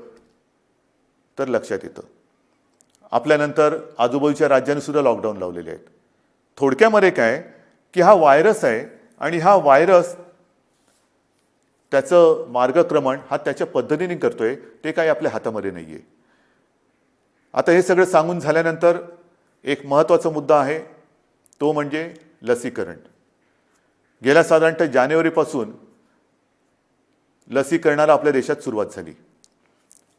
तर लक्षात येतं. आपल्यानंतर आजूबाजूच्या राज्यांनी सुद्धा लॉकडाऊन लावलेले आहेत. थोडक्यामध्ये काय की हा व्हायरस आहे आणि हा व्हायरस त्याचं मार्गक्रमण हा त्याच्या पद्धतीने करतोय, ते काही आपल्या हातामध्ये नाही आहे. आता हे सगळं सांगून झाल्यानंतर एक महत्त्वाचा मुद्दा आहे, तो म्हणजे लसीकरण. गेल्या साधारणतः जानेवारीपासून लसीकरणाला आपल्या देशात सुरुवात झाली.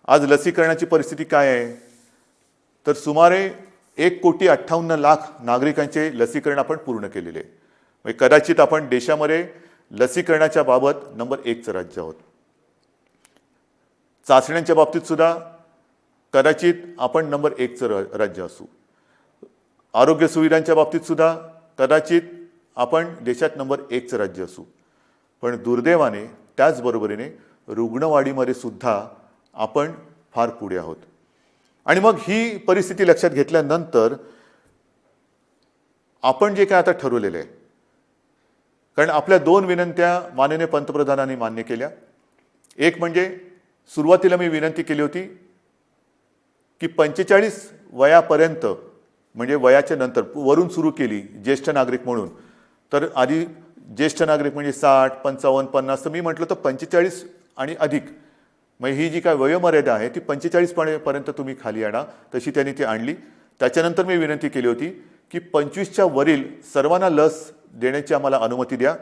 आज लसीकरणाची परिस्थिती काय आहे तर सुमारे 1,58,00,000 नागरिकांचे लसीकरण आपण पूर्ण केलेले आहे. म्हणजे कदाचित आपण देशामध्ये लसीकरणाच्या बाबत नंबर 1चं राज्य आहोत. चाचण्यांच्या बाबतीत सुद्धा कदाचित आपण नंबर 1चं राज्य असू. आरोग्य सुविधांच्या बाबतीत सुद्धा कदाचित आपण देशात नंबर 1चं राज्य असू. पण दुर्दैवाने त्याचबरोबरीने रुग्णवाढीमध्ये सुद्धा आपण फार पुढे आहोत. आणि मग ही परिस्थिती लक्षात घेतल्यानंतर आपण जे काय आता ठरवलेलं आहे, कारण आपल्या 2 विनंत्या माननीय पंतप्रधानांनी मान्य केल्या. एक म्हणजे सुरुवातीला मी विनंती केली होती की 45 वयापर्यंत, म्हणजे वयाच्या नंतर वरून सुरू केली ज्येष्ठ नागरिक म्हणून, तर आधी ज्येष्ठ नागरिक म्हणजे 60, 55, 50, तर मी म्हटलं तर 45 आणि अधिक, मग ही जी काय वयोमर्यादा आहे ती 45 पर्यंत तुम्ही खाली आणा, तशी त्यांनी ती आणली. त्याच्यानंतर मी विनंती केली होती की 25च्या वरील सर्वांना लस देण्याची आम्हाला अनुमती द्या.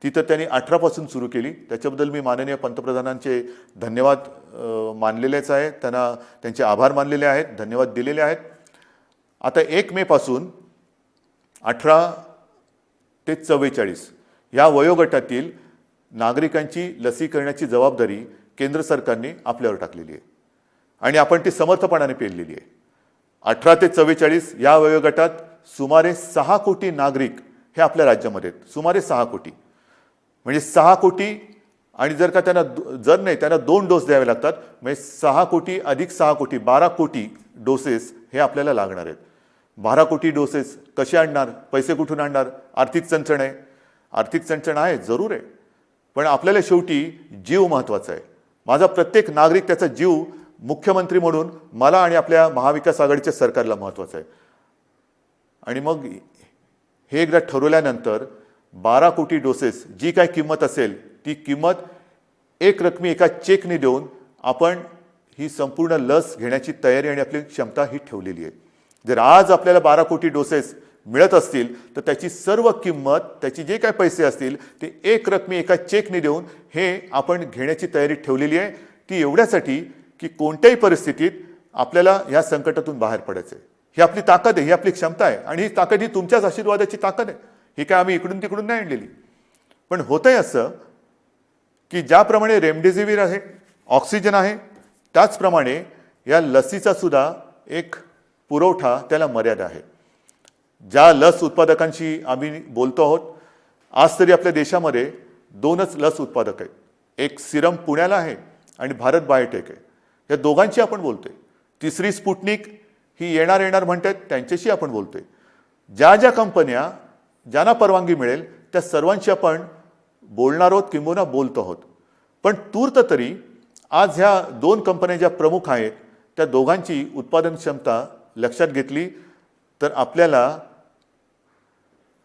ती तर त्यांनी 18पासून सुरू केली. त्याच्याबद्दल मी माननीय पंतप्रधानांचे धन्यवाद मानलेलेच आहे, त्यांना त्यांचे आभार मानलेले आहेत, धन्यवाद दिलेले आहेत. आता 1 मे पासून 18 ते 44 या वयोगटातील नागरिकांची लसीकरणाची जबाबदारी केंद्र सरकारने आपल्यावर टाकलेली आहे आणि आपण ती समर्थपणाने पेललेली आहे. 18 ते 44 या वयोगटात सुमारे 6 कोटी नागरिक हे आपल्या राज्यामध्ये आहेत. सुमारे 6 कोटी, म्हणजे 6 कोटी, आणि जर का त्यांना त्यांना 2 डोस द्यावे लागतात, म्हणजे 6 कोटी अधिक 6 कोटी 12 कोटी डोसेस हे आपल्याला लागणार आहेत. 12 कोटी डोसेस कसे आणणार, पैसे कुठून आणणार? आर्थिक चणचण आहे. आर्थिक चणचण आहे, जरूर आहे, पण आपल्याला शेवटी जीव महत्त्वाचा आहे. माझा प्रत्येक नागरिक, त्याचा जीव मुख्यमंत्री म्हणून मला आणि आपल्या महाविकास आघाडीच्या सरकारला महत्त्वाचं आहे. आणि मग हे एकदा ठरवल्यानंतर 12 कोटी डोसेस जी काय किंमत असेल ती किंमत एक रकमी एका चेकने देऊन आपण ही संपूर्ण लस घेण्याची तयारी आणि आपली क्षमता ही ठेवलेली आहे. जर आज आपल्याला 12 कोटी डोसेस मिळत असतील तर त्याची सर्व किंमत, त्याची जे काय पैसे असतील ते एक रकमी एका चेकने देऊन हे आपण घेण्याची तयारी ठेवलेली आहे. ती एवढ्यासाठी की कोणत्याही परिस्थितीत आपल्याला ह्या संकटातून बाहेर पडायचं आहे. ही आपली ताकद आहे, ही आपली क्षमता आहे आणि ही ताकद ही तुमच्याच आशीर्वादाची ताकद आहे. ही काय आम्ही इकडून तिकडून नाही आणलेली. पण होतंय असं की ज्याप्रमाणे रेमडेसिवीर आहे, ऑक्सिजन आहे, त्याचप्रमाणे या लसीचा सुद्धा एक पुरवठा त्याला मर्यादा आहे. ज्या लस उत्पादकांशी आम्ही बोलतो आहोत, आज तरी आपल्या देशामध्ये 2च लस उत्पादक आहेत. एक सिरम पुण्याला आहे आणि भारत बायोटेक आहे. या दोघांची आपण बोलतोय. तिसरी स्पुटनिक ही येणार म्हणतात, त्यांच्याशी आपण बोलतोय. ज्या कंपन्या ज्यांना परवानगी मिळेल त्या सर्वांशी आपण बोलणार आहोत किंबहुना बोलतो आहोत. पण तूर्त तरी आज ह्या 2 कंपन्या ज्या प्रमुख आहेत त्या दोघांची उत्पादन क्षमता लक्षात घेतली तर आपल्याला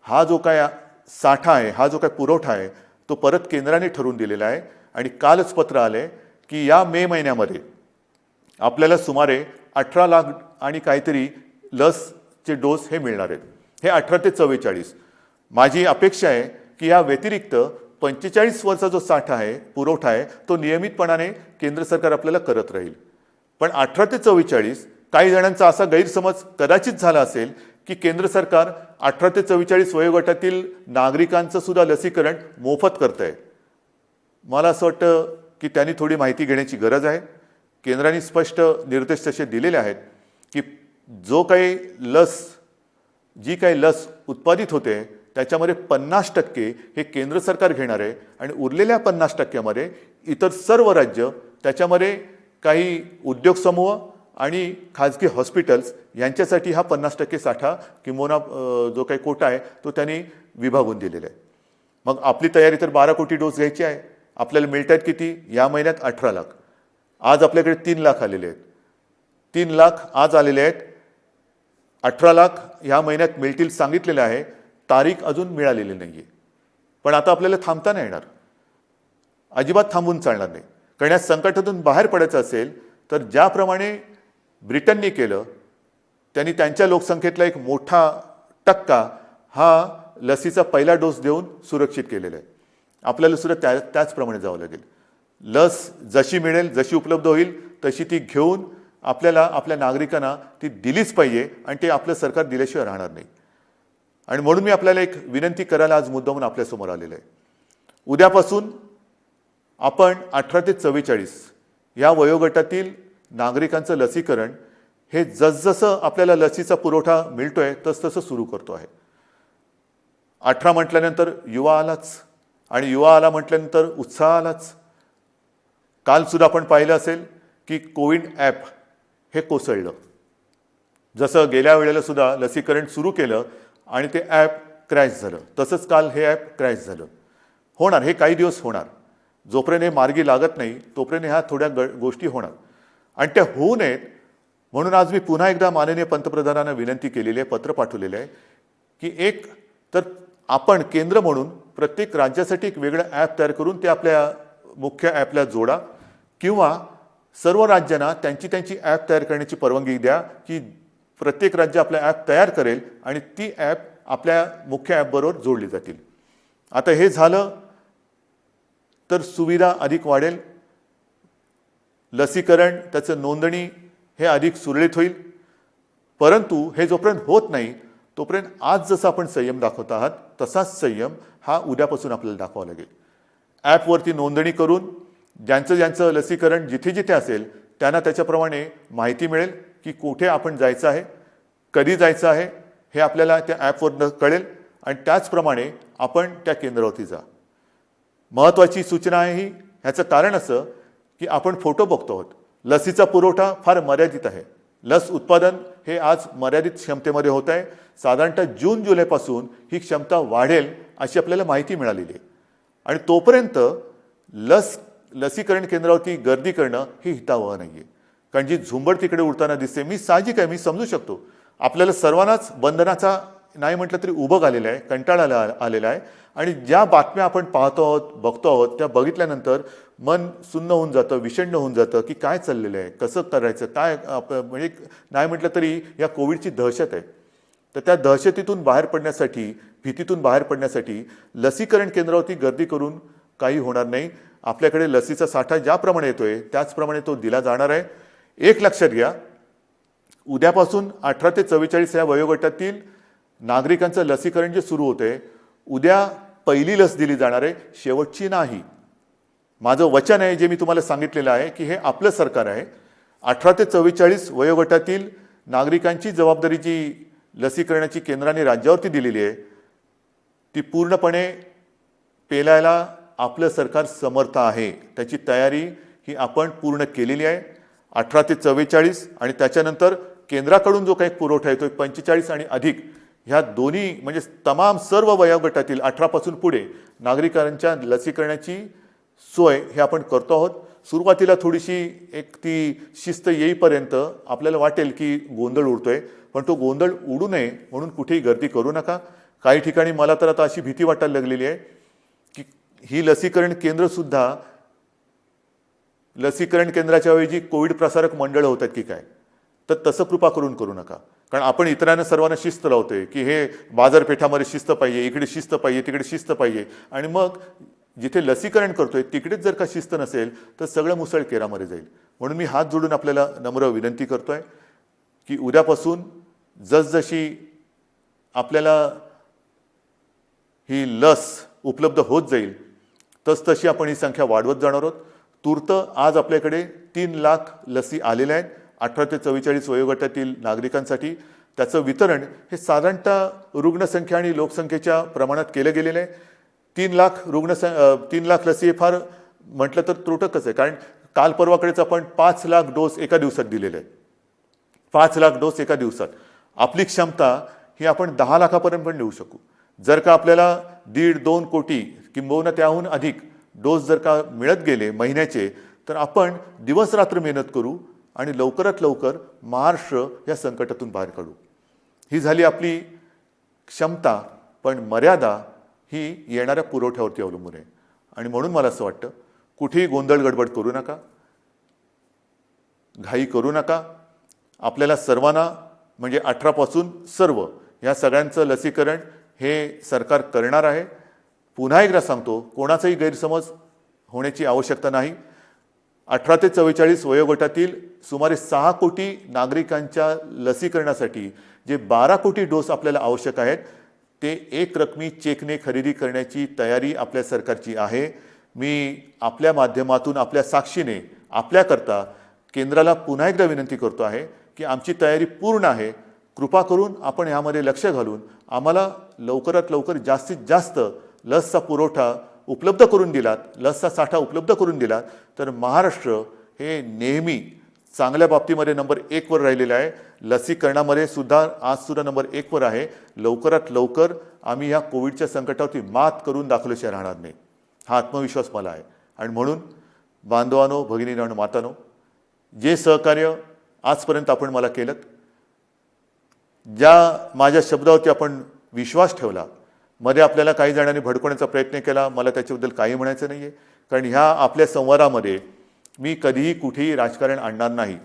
हा जो काय साठा आहे, हा जो काय पुरवठा आहे तो परत केंद्राने ठरवून दिलेला आहे. आणि कालच पत्र आले की या मे महिन्यामध्ये आपल्याला सुमारे 18 लाख आणि काहीतरी लसचे डोस हे मिळणार आहेत. हे 18 ते 44. माझी अपेक्षा आहे की या व्यतिरिक्त 45 वर्षाचा जो साठा आहे, पुरवठा आहे, तो नियमितपणाने केंद्र सरकार आपल्याला करत राहील. पण 18 ते 44 काही जणांचा असा गैरसमज कदाचित झाला असेल की केंद्र सरकार 18 ते 44 वयोगटातील नागरिकांचं सुद्धा लसीकरण मोफत करत आहे. मला असं वाटतं की त्यांनी थोडी माहिती घेण्याची गरज आहे. केंद्राने स्पष्ट निर्देश तसे दिलेले आहेत की जी काही लस उत्पादित होते त्याच्यामध्ये 50% हे केंद्र सरकार घेणार आहे आणि उरलेल्या 50%मध्ये इतर सर्व राज्य, त्याच्यामध्ये काही उद्योग समूह आणि खाजगी हॉस्पिटल्स यांच्यासाठी हा 50% साठा किंवा जो काही कोटा आहे तो त्यांनी विभागून दिलेला आहे. मग आपली तयारी तर 12 कोटी डोस घ्यायची आहे. आपल्याला मिळत आहेत किती? या महिन्यात 18 लाख. आज आपल्याकडे 3 लाख आलेले आहेत. 3 लाख आज आलेले आहेत. 18 लाख ह्या महिन्यात मिळतील सांगितलेलं आहे. तारीख अजून मिळालेली नाही आहे. पण आता आपल्याला थांबता नाही येणार, अजिबात थांबून चालणार नाही. कारण या संकटातून बाहेर पडायचं असेल तर ज्याप्रमाणे ब्रिटनने केलं, त्यांनी त्यांच्या लोकसंख्येतला एक मोठा टक्का हा लसीचा पहिला डोस देऊन सुरक्षित केलेला आहे. आपल्याला सुद्धा त्याचप्रमाणे जावं लागेल. लस जशी मिळेल, जशी उपलब्ध होईल तशी ती घेऊन आपल्याला आपल्या नागरिकांना ती दिलीच पाहिजे आणि ते आपलं सरकार दिल्याशिवाय राहणार नाही. आणि म्हणून मी आपल्याला एक विनंती करायला आज मुद्दामून आपल्यासमोर आलेलं आहे. उद्यापासून आपण 18 ते 44 या वयोगटातील नागरिकांचं लसीकरण हे जसजसं आपल्याला लसीचा पुरवठा मिळतोय तसतसं सुरू करतो आहे. 18 म्हटल्यानंतर युवा आलाच आणि युवा आला म्हटल्यानंतर उत्साह आलाच. कालसुद्धा आपण पाहिलं असेल की कोविन ॲप हे कोसळलं. जसं गेल्या वेळेला सुद्धा लसीकरण सुरू केलं आणि ते ॲप क्रॅश झालं, तसंच काल हे ॲप क्रॅश झालं. होणार, हे काही दिवस होणार. जोपर्यंत हे मार्गी लागत नाही तोपर्यंत ह्या थोड्या गोष्टी होणार आणि त्या होऊ नयेत म्हणून आज मी पुन्हा एकदा माननीय पंतप्रधानांना विनंती केलेली आहे, पत्र पाठवलेलं आहे की एक तर आपण केंद्र म्हणून प्रत्येक राज्यासाठी एक वेगळं ॲप तयार करून ते आपल्या मुख्य ॲपला जोडा किंवा सर्व राज्यांना त्यांची ॲप तयार करण्याची परवानगी द्या की प्रत्येक राज्य आपला ॲप तयार करेल आणि ती ॲप आपल्या मुख्य ॲपबरोबर जोडली जातील. आता हे झालं तर सुविधा अधिक वाढेल, लसीकरण त्याचं नोंदणी हे अधिक सुरळीत होईल. परंतु हे जोपर्यंत होत नाही तोपर्यंत आज जसं आपण संयम दाखवत आहात तसाच संयम हा उद्यापासून आपल्याला दाखवावा लागेल. ॲपवरती नोंदणी करून ज्यांचं लसीकरण जिथे जिथे असेल त्यांना त्याच्याप्रमाणे माहिती मिळेल की कुठे आपण जायचं आहे, कधी जायचं आहे हे आपल्याला त्या ॲपवरनं कळेल आणि त्याचप्रमाणे आपण त्या केंद्रावरती जा. महत्त्वाची सूचना आहे ही. ह्याचं कारण असं की आपण फोटो बघतो आहोत. लसीचा पुरवठा फार मर्यादित आहे. लस उत्पादन हे आज मर्यादित क्षमतेमध्ये होत आहे. साधारणतः जून जुलैपासून ही क्षमता वाढेल अशी आपल्याला माहिती मिळालेली आहे आणि तोपर्यंत लसीकरण केंद्रावरती गर्दी करणं हे हितावह नाही आहे. कारण जी झुंबड तिकडे उडताना दिसते, मी साहजिक आहे, मी समजू शकतो. आपल्याला सर्वांनाच बंधनाचा नाही म्हटलं तरी उभं आलेलं आहे, कंटाळा आलेला आहे आणि ज्या बातम्या आपण पाहतो आहोत, बघतो आहोत त्या बघितल्यानंतर मन सुन्न होऊन जातं, विषण्ण होऊन जातं की काय चाललेलं आहे, कसं करायचं, काय म्हणजे नाही म्हटलं तरी या कोविडची दहशत आहे. तर त्या दहशतीतून बाहेर पडण्यासाठी, भीतीतून बाहेर पडण्यासाठी लसीकरण केंद्रावरती गर्दी करून काही होणार नाही. आपल्याकडे लसीचा साठा ज्याप्रमाणे येतोय त्याचप्रमाणे तो दिला जाणार आहे. एक लक्षात घ्या, उद्यापासून 18 ते 44 या वयोगटातील नागरिकांचं लसीकरण जे सुरू होते, उद्या पहिली लस दिली जाणार आहे, शेवटची नाही. माझं वचन आहे जे मी तुम्हाला सांगितलेलं आहे की हे आपलं सरकार आहे. 18 ते 44 वयोगटातील नागरिकांची जबाबदारी जी लसीकरणाची केंद्राने राज्यावरती दिलेली आहे ती पूर्णपणे पेलायला आपलं सरकार समर्थ आहे. त्याची तयारी ही आपण पूर्ण केलेली आहे. 18 ते 44 आणि त्याच्यानंतर केंद्राकडून जो काही पुरवठा येतो 45 आणि अधिक ह्या दोन्ही म्हणजे तमाम सर्व वयोगटातील 18 पासून पुढे नागरिकांच्या लसीकरणाची सोय हे आपण करतो आहोत. सुरुवातीला थोडीशी एक ती शिस्त येईपर्यंत आपल्याला वाटेल की गोंधळ उडतोय, पण तो गोंधळ उडू नये म्हणून कुठेही गर्दी करू नका. काही ठिकाणी मला तर आता अशी भीती वाटायला लागलेली आहे की ही लसीकरण केंद्रसुद्धा लसीकरण केंद्राच्या ऐवजी कोविड प्रसारक मंडळं होतात की काय. तर तसं कृपा करून करू नका. कारण आपण इतरांना सर्वांना शिस्त लावतोय की हे बाजारपेठामध्ये शिस्त पाहिजे, इकडे शिस्त पाहिजे, तिकडे शिस्त पाहिजे, आणि मग जिथे लसीकरण करतोय तिकडेच जर का शिस्त नसेल तर सगळं मुसळकेरामध्ये जाईल. म्हणून मी हात जोडून आपल्याला नम्र विनंती करतोय की उद्यापासून जसजशी आपल्याला ही लस उपलब्ध होत जाईल तसतशी आपण ही संख्या वाढवत जाणार आहोत. तूर्त आज आपल्याकडे 3 लाख लसी आलेल्या आहेत 18 ते 44 वयोगटातील नागरिकांसाठी. त्याचं वितरण हे साधारणतः रुग्णसंख्या आणि लोकसंख्येच्या प्रमाणात केलं गेलेलं आहे. 3 लाख लसी हे फार म्हटलं तर त्रुटकच आहे, कारण काल परवाकडेच आपण 5 लाख डोस एका दिवसात दिलेले आहेत. 5 लाख डोस एका दिवसात. आपली क्षमता ही आपण 10 लाखापर्यंत पण नेऊ शकू. जर का आपल्याला 1.5-2 कोटी किंबहुना त्याहून अधिक डोस जर का मिळत गेले महिन्याचे, तर आपण दिवस रात्र मेहनत करू आणि लवकरात लवकर महाराष्ट्र या संकटातून बाहेर काढू. ही झाली आपली क्षमता, पण मर्यादा ही येणाऱ्या पुरवठ्यावरती अवलंबून आहे. आणि म्हणून मला असं वाटतं कुठेही गोंधळ गडबड करू नका, घाई करू नका. आपल्याला सर्वांना म्हणजे 18 पासून सर्व या सगळ्यांचं लसीकरण हे सरकार करणार आहे. पुन्हा एकदा सांगतो, कोणाचाही गैरसमज होण्याची आवश्यकता नाही. 18 ते 44 वयोगटातील सुमारे 6 कोटी नागरिकांच्या लसीकरणासाठी जे 12 कोटी डोस आपल्याला आवश्यक आहेत ते एक रकमी चेकने खरेदी करण्याची तयारी आपल्या सरकारची आहे. मी आपल्या माध्यमातून आपल्या साक्षीने आपल्याकरता केंद्राला पुन्हा एकदा विनंती करतो आहे की आमची तयारी पूर्ण आहे. कृपा करून आपण यामध्ये लक्ष घालून आम्हाला लवकरात लवकर जास्तीत जास्त लसचा पुरवठा उपलब्ध करून दिलात, लसचा साठा उपलब्ध करून दिलात, तर महाराष्ट्र हे नेहमी चांगल्या बाबतीमध्ये नंबर 1 वर राहिलेलं आहे. लसीकरणामध्ये सुद्धा आजसुद्धा नंबर 1 वर आहे. लवकरात लवकर आम्ही या कोविडच्या संकटावरती मात करून दाखवल्याशिवाय राहणार नाही, हा आत्मविश्वास मला आहे. आणि म्हणून बांधवानो, भगिनीनो आणि मातानो, जे सहकार्य आजपर्यंत आपण मला केलं, ज्या माझ्या शब्दावरती आपण विश्वास ठेवला, मध्ये आपल्याला काही जणांनी भडकवण्याचा प्रयत्न केला, मला त्याच्याबद्दल काही म्हणायचं नाही आहे. कारण ह्या आपल्या संवादामध्ये मी कधीही कुठेही राजकारण आणणार नाही.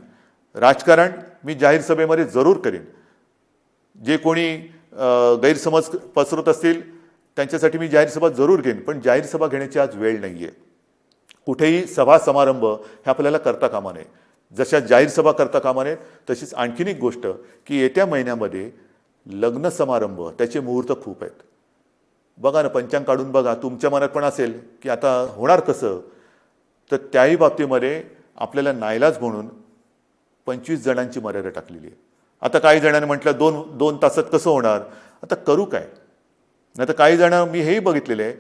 राजकारण मी जाहीर सभेमध्ये जरूर करेन. जे कोणी गैरसमज पसरवत असतील त्यांच्यासाठी मी जाहीर सभा जरूर घेईन, पण जाहीर सभा घेण्याची आज वेळ नाही आहे. कुठेही सभा समारंभ हे आपल्याला करता कामा नये. जशा जाहीर सभा करता कामा नये, तशीच आणखीन एक गोष्ट की येत्या महिन्यामध्ये लग्न समारंभ त्याचे मुहूर्त खूप आहेत. बघा ना, पंचांग काढून बघा, तुमच्या मनात पण असेल की आता होणार कसं. तर त्याही बाबतीमध्ये आपल्याला नाईलाज म्हणून 25 जणांची मर्यादा टाकलेली आहे. आता काही जणांनी म्हटलं 2 तासात कसं होणार, आता करू काय. नाही तर काही जण मी हेही बघितलेलं आहे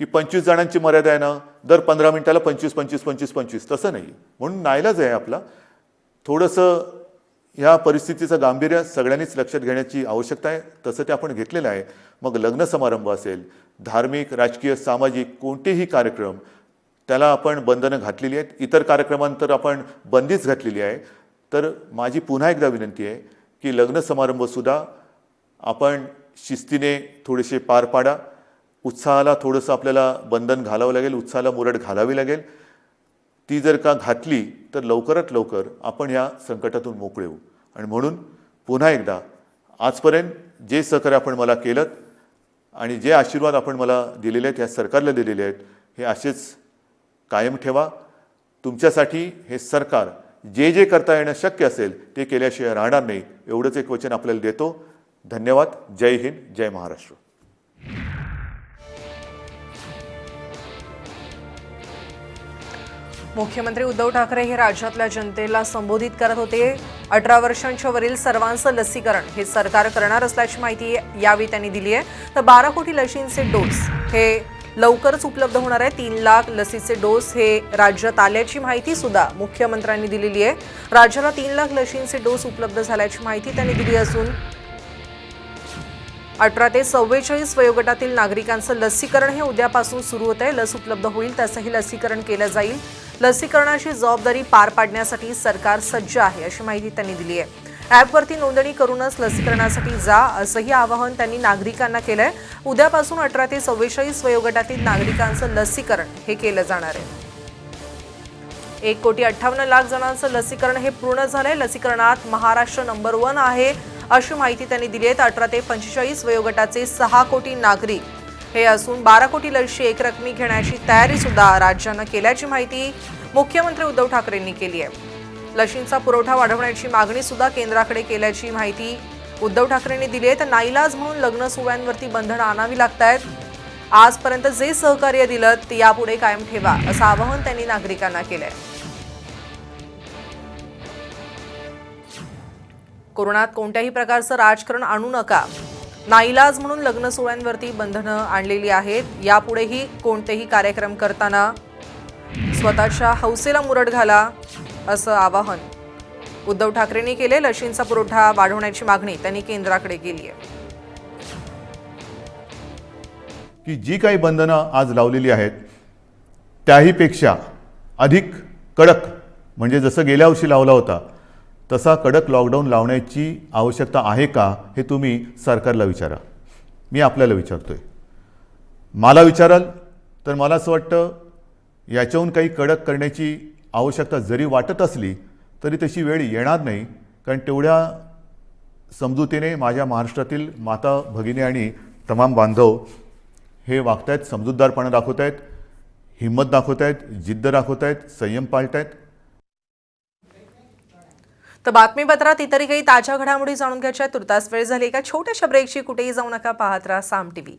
की 25 जणांची मर्यादा आहे ना, दर 15 मिनिटाला 25. तसं नाही. म्हणून नाईलाज आहे आपला. थोडंसं ह्या परिस्थितीचं गांभीर्य सगळ्यांनीच लक्षात घेण्याची आवश्यकता आहे. तसं ते आपण घेतलेलं आहे. मग लग्न समारंभ असेल, धार्मिक, राजकीय, सामाजिक कोणतेही कार्यक्रम, त्याला आपण बंधनं घातलेली आहेत. इतर कार्यक्रमांतर आपण बंदीच घातलेली आहे. तर माझी पुन्हा एकदा विनंती आहे की लग्न समारंभसुद्धा आपण शिस्तीने थोडेसे पार पाडा. उत्साहाला थोडंसं आपल्याला बंधन घालावं लागेल, उत्साहाला मुरड घालावी लागेल. ती जर का घातली तर लवकरात लवकर आपण या संकटातून मोकळे होऊ. आणि म्हणून पुन्हा एकदा आजपर्यंत जे सहकार्य आपण मला केलं आणि जे आशीर्वाद आपण मला दिलेले आहेत, या सरकारला दिलेले आहेत, हे असेच कायम ठेवा. तुमच्यासाठी हे सरकार जे जे करता येणं शक्य असेल ते केल्याशिवाय राहणार नाही, एवढंच एक वचन आपल्याला देतो. धन्यवाद. जय हिंद, जय महाराष्ट्र. मुख्यमंत्री उद्धव ठाकरे हे राज्यातल्या जनतेला संबोधित करत होते. 18 वर्षांच्या वरील सर्वांचं लसीकरण हे सरकार करणार असल्याची माहिती यावेळी त्यांनी दिली आहे. तर 12 कोटी लसींचे डोस हे लवकरच उपलब्ध होणार आहे. 3 लाख लसीचे डोस हे राज्यात आल्याची माहिती सुद्धा मुख्यमंत्र्यांनी दिलेली आहे. राज्याला 3 लाख लसींचे डोस उपलब्ध झाल्याची माहिती त्यांनी दिली असून 18 ते 44 वयोगटातील नागरिकांचं लसीकरण हे उद्यापासून सुरू होत आहे. लस उपलब्ध होईल तसंही लसीकरण केलं जाईल. लसीकरणाची जबाबदारी पार पाडण्यासाठी सरकार सज्ज आहे अशी माहिती त्यांनी दिली आहे. ॲपवरती नोंदणी करूनच लसीकरणासाठी जा असंही आवाहन त्यांनी नागरिकांना केलं आहे. उद्यापासून 18 ते 44 वयोगटातील नागरिकांचं लसीकरण हे केलं जाणार आहे. 1,58,00,000 जणांचं लसीकरण हे पूर्ण झालंय. लसीकरणात महाराष्ट्र नंबर 1 आहे अशी माहिती त्यांनी दिली आहे. 18 ते 45 वयोगटाचे 6 कोटी नागरिक हे असून 12 कोटी लशी एकरकमी घेण्याची तयारी सुद्धा राज्यानं केल्याची माहिती मुख्यमंत्री उद्धव ठाकरेंनी केली आहे. लशींचा पुरवठा वाढवण्याची मागणी सुद्धा केंद्राकडे केल्याची माहिती उद्धव ठाकरेंनी दिली आहे. तर नाईलाज म्हणून लग्न सोहळ्यांवरती बंधनं आणावी लागतायत. आजपर्यंत जे सहकार्य दिलं ते यापुढे कायम ठेवा असं आवाहन त्यांनी नागरिकांना केलंय. कोरोनात कोणत्याही प्रकारचं राजकारण आणू नका. नाईलाज म्हणून लग्न सोहळ्यांवरती बंधनं आणलेली आहेत. यापुढेही कोणतेही कार्यक्रम करताना स्वतःच्या हौसेला मुरड घाला असं आवाहन उद्धव ठाकरेंनी केले. लशींचा पुरवठा वाढवण्याची मागणी त्यांनी केंद्राकडे केली आहे. की जी काही बंधनं आज लावलेली आहेत त्याहीपेक्षा अधिक कडक, म्हणजे जसं गेल्या वर्षी लावला होता तसा कडक लॉकडाऊन लावण्याची आवश्यकता आहे का हे तुम्ही सरकारला विचारा. मी आपल्याला विचारतोय. मला विचाराल तर मला असं वाटतं याच्याहून काही कडक करण्याची आवश्यकता जरी वाटत असली तरी तशी वेळ येणार नाही. कारण तेवढ्या समजुतीने माझ्या महाराष्ट्रातील माता भगिनी आणि तमाम बांधव हे वागतायत, समजूतदारपणा दाखवत आहेत, हिंमत दाखवत आहेत, जिद्द दाखवत आहेत, संयम पाळत आहेत. तर बातमीपत्रात इतरही काही ताज्या घडामोडी जाणून घ्यायच्या तुर्तास वेळ झाली. एका छोट्याशा ब्रेकची कुठेही जाऊ नका. पाहत राहा साम टीव्ही.